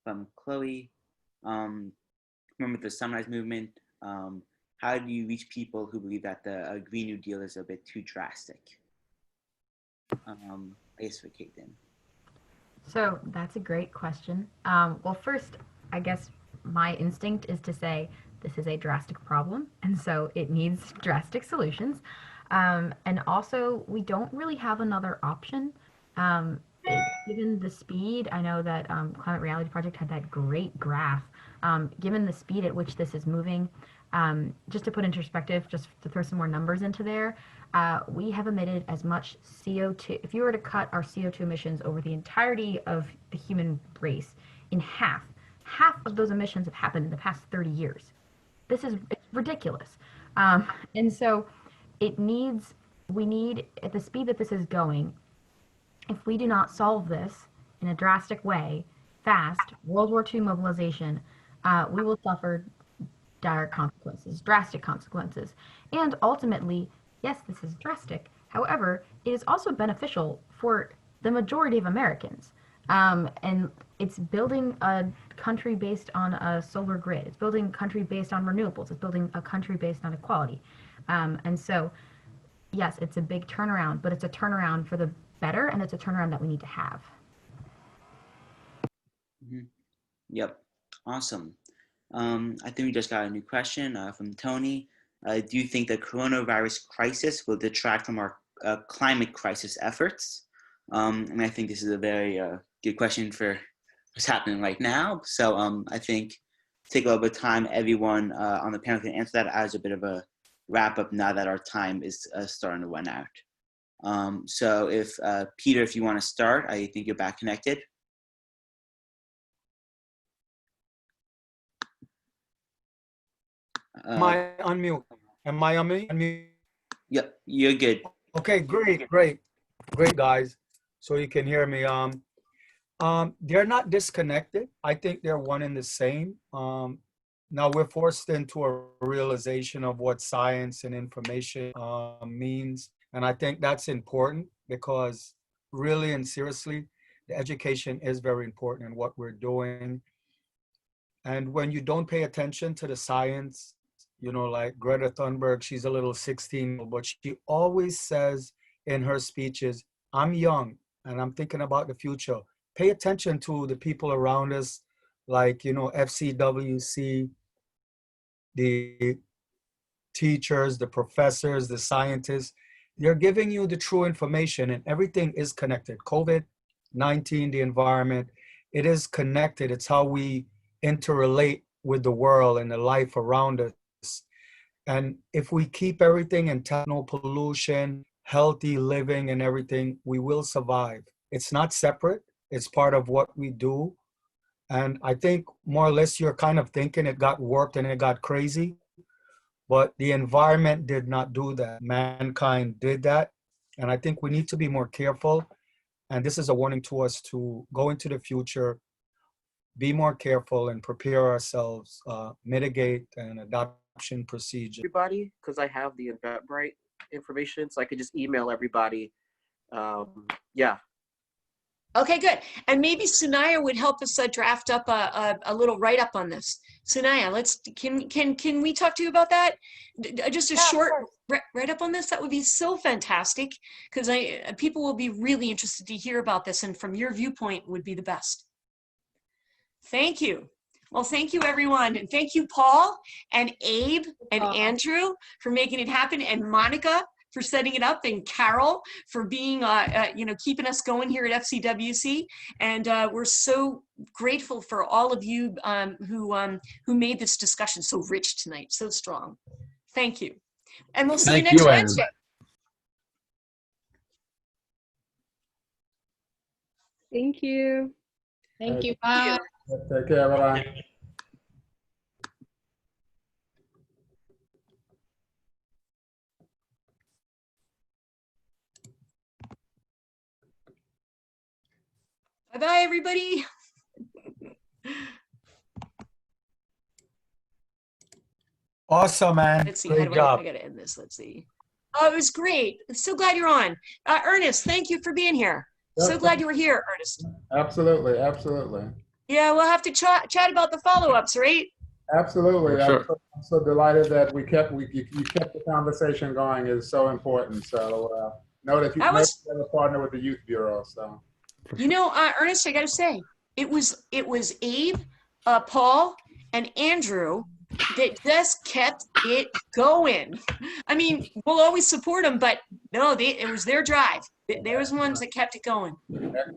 from Chloe. Remember the Sunrise Movement. How do you reach people who believe that the Green New Deal is a bit too drastic? I guess for Caitlin. So that's a great question. Well, first, I guess my instinct is to say this is a drastic problem, and so it needs drastic solutions. And also, we don't really have another option. Given the speed, I know that Climate Reality Project had that great graph. Given the speed at which this is moving, just to put into perspective, just to throw some more numbers into there, we have emitted as much CO2. If you were to cut our CO2 emissions over the entirety of the human race in half of those emissions have happened in the past 30 years. It's ridiculous. And so we need, at the speed that this is going, if we do not solve this in a drastic way, fast, World War II mobilization, we will suffer dire consequences, drastic consequences. And ultimately, yes, this is drastic. However, it is also beneficial for the majority of Americans. And it's building a country based on a solar grid. It's building a country based on renewables. It's building a country based on equality. And so, yes, it's a big turnaround, but it's a turnaround for the better, and it's a turnaround that we need to have. Yep, awesome. I think we just got a new question from Tony. Do you think the coronavirus crisis will detract from our climate crisis efforts? And I think this is a very good question for what's happening right now. So I think take a little bit of time, everyone on the panel can answer that as a bit of a wrap up now that our time is starting to run out. So if Peter, if you want to start, I think you're back connected. Am I unmute? Am I unmute? Yep, you're good. Okay, great, guys. So you can hear me. They're not disconnected. I think they're one and the same. Now we're forced into a realization of what science and information means, and I think that's important because really and seriously, the education is very important in what we're doing. And when you don't pay attention to the science, you know, like Greta Thunberg, she's a little 16, but she always says in her speeches, I'm young and I'm thinking about the future. Pay attention to the people around us, like, you know, FCWC, the teachers, the professors, the scientists. They're giving you the true information, and everything is connected. COVID-19, the environment, it is connected. It's how we interrelate with the world and the life around us. And if we keep everything in techno pollution, healthy living and everything, we will survive. It's not separate. It's part of what we do. And I think more or less you're kind of thinking it got warped and it got crazy, but the environment did not do that. Mankind did that. And I think we need to be more careful. And this is a warning to us to go into the future, be more careful and prepare ourselves, mitigate an adoption procedure. Everybody, because I have the Eventbrite information, so I could just email everybody. Yeah. Okay, good. And maybe Sunaya would help us draft up a little write-up on this. Sunaya, can we talk to you about that? Just a short write-up on this. That would be so fantastic, because people will be really interested to hear about this, and from your viewpoint would be the best. Thank you. Well, thank you, everyone. And thank you, Paul and Abe and Andrew for making it happen, and Monica for setting it up, and Carol for being, keeping us going here at FCWC. And we're so grateful for all of you who made this discussion so rich tonight, so strong. Thank you. And we'll see you next Wednesday. Thank you. Thank you. Bye. Take care. Bye-bye. Bye-bye, everybody. Awesome, man. Let's see, Great job. I gotta end this. Let's see. Oh, it was great. So glad you're on. Ernest, thank you for being here. So glad you were here, Ernest. Absolutely, absolutely. Yeah, we'll have to chat about the follow-ups, right? Absolutely. Sure. I'm so delighted that you kept the conversation going. Is so important. So know that you have a partner with the Youth Bureau. So. You know, Ernest, I got to say, it was Abe, Paul, and Andrew that just kept it going. I mean, we'll always support them, but no, it was their drive. They was the ones that kept it going.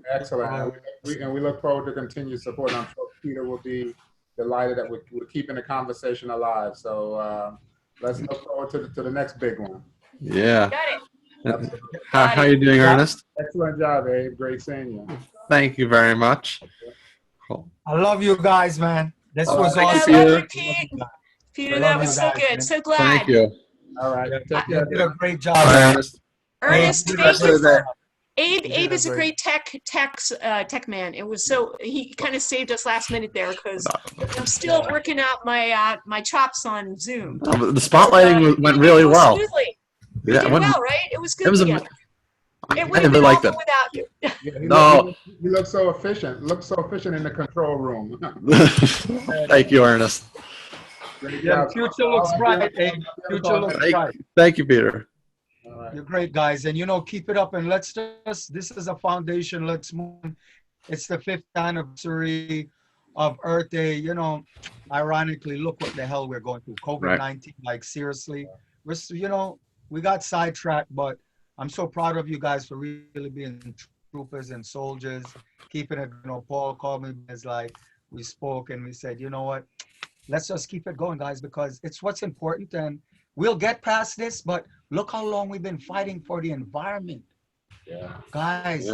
Excellent. And we look forward to continued support. I'm sure Peter will be delighted that we're keeping the conversation alive. So let's look forward to the next big one. Yeah. Got it. How are you doing, Ernest? Excellent job, Abe. Great seeing you. Thank you very much. Cool. I love you guys, man. This was I awesome. love you, Pete. Peter, that was so good. Man. So glad. Thank you. All right. You did a great job, Ernest. Ernest, thank you for Abe is a great tech man. It was he kind of saved us last minute there, because I'm still working out my chops on Zoom. The spotlighting went really well. Smoothly. We Yeah, did well, right? It was good together. It would have been awful without you. No. You look so efficient. Look so efficient in the control room. Thank you, Ernest. Yeah, future looks bright, Abe. Future looks bright. Thank you, Peter. Right. You're great, guys. And, keep it up. And let's just, this is a foundation. Let's move. It's the 5th anniversary of Earth Day. Ironically, look what the hell we're going through. COVID-19, right. Like, seriously. We got sidetracked, but I'm so proud of you guys for really being troopers and soldiers, keeping it. Paul called me, it's like, we spoke and we said, you know what? Let's just keep it going, guys, because it's what's important, and we'll get past this, but look how long we've been fighting for the environment. Yeah. Guys,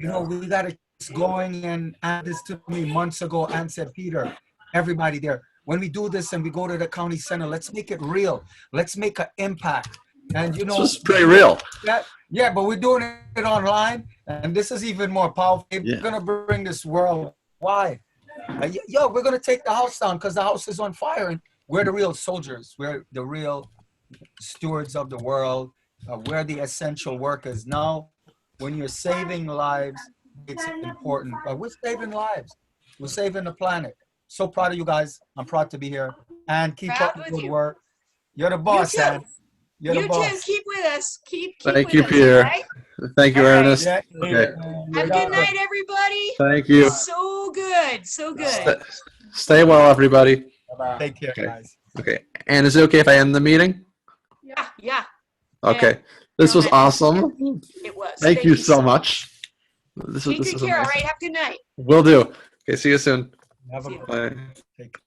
we got it going, and this to me months ago and said, Peter, everybody there, when we do this and we go to the county center, let's make it real. Let's make an impact. And you This know, was pretty real. yeah, but we're doing it online, and this is even more powerful. Yeah. We're gonna bring this worldwide. Yo, we're gonna take the house down because the house is on fire, and we're the real soldiers. We're the real stewards of the world. We're the essential workers. Now, when you're saving lives, it's important. But we're saving lives. We're saving the planet. So proud of you guys. I'm proud to be here. And keep Proud up the with good you. work. You're the boss, too. Ann. You're the You too. boss. Keep with us. Keep Thank with you, us. Peter. Okay? Thank you, All right. Ernest. Yeah. Okay. Have a good night, everybody. Thank you. So good. So good. Stay well, everybody. Bye-bye. Take care, Okay. guys. Okay. And is it okay if I end the meeting? Yeah. Yeah. Okay. This was awesome. It was. Thank you so much. This Take is good care. All amazing. right. Have a good night. Will do. Okay. See you soon. Have a good Bye. Take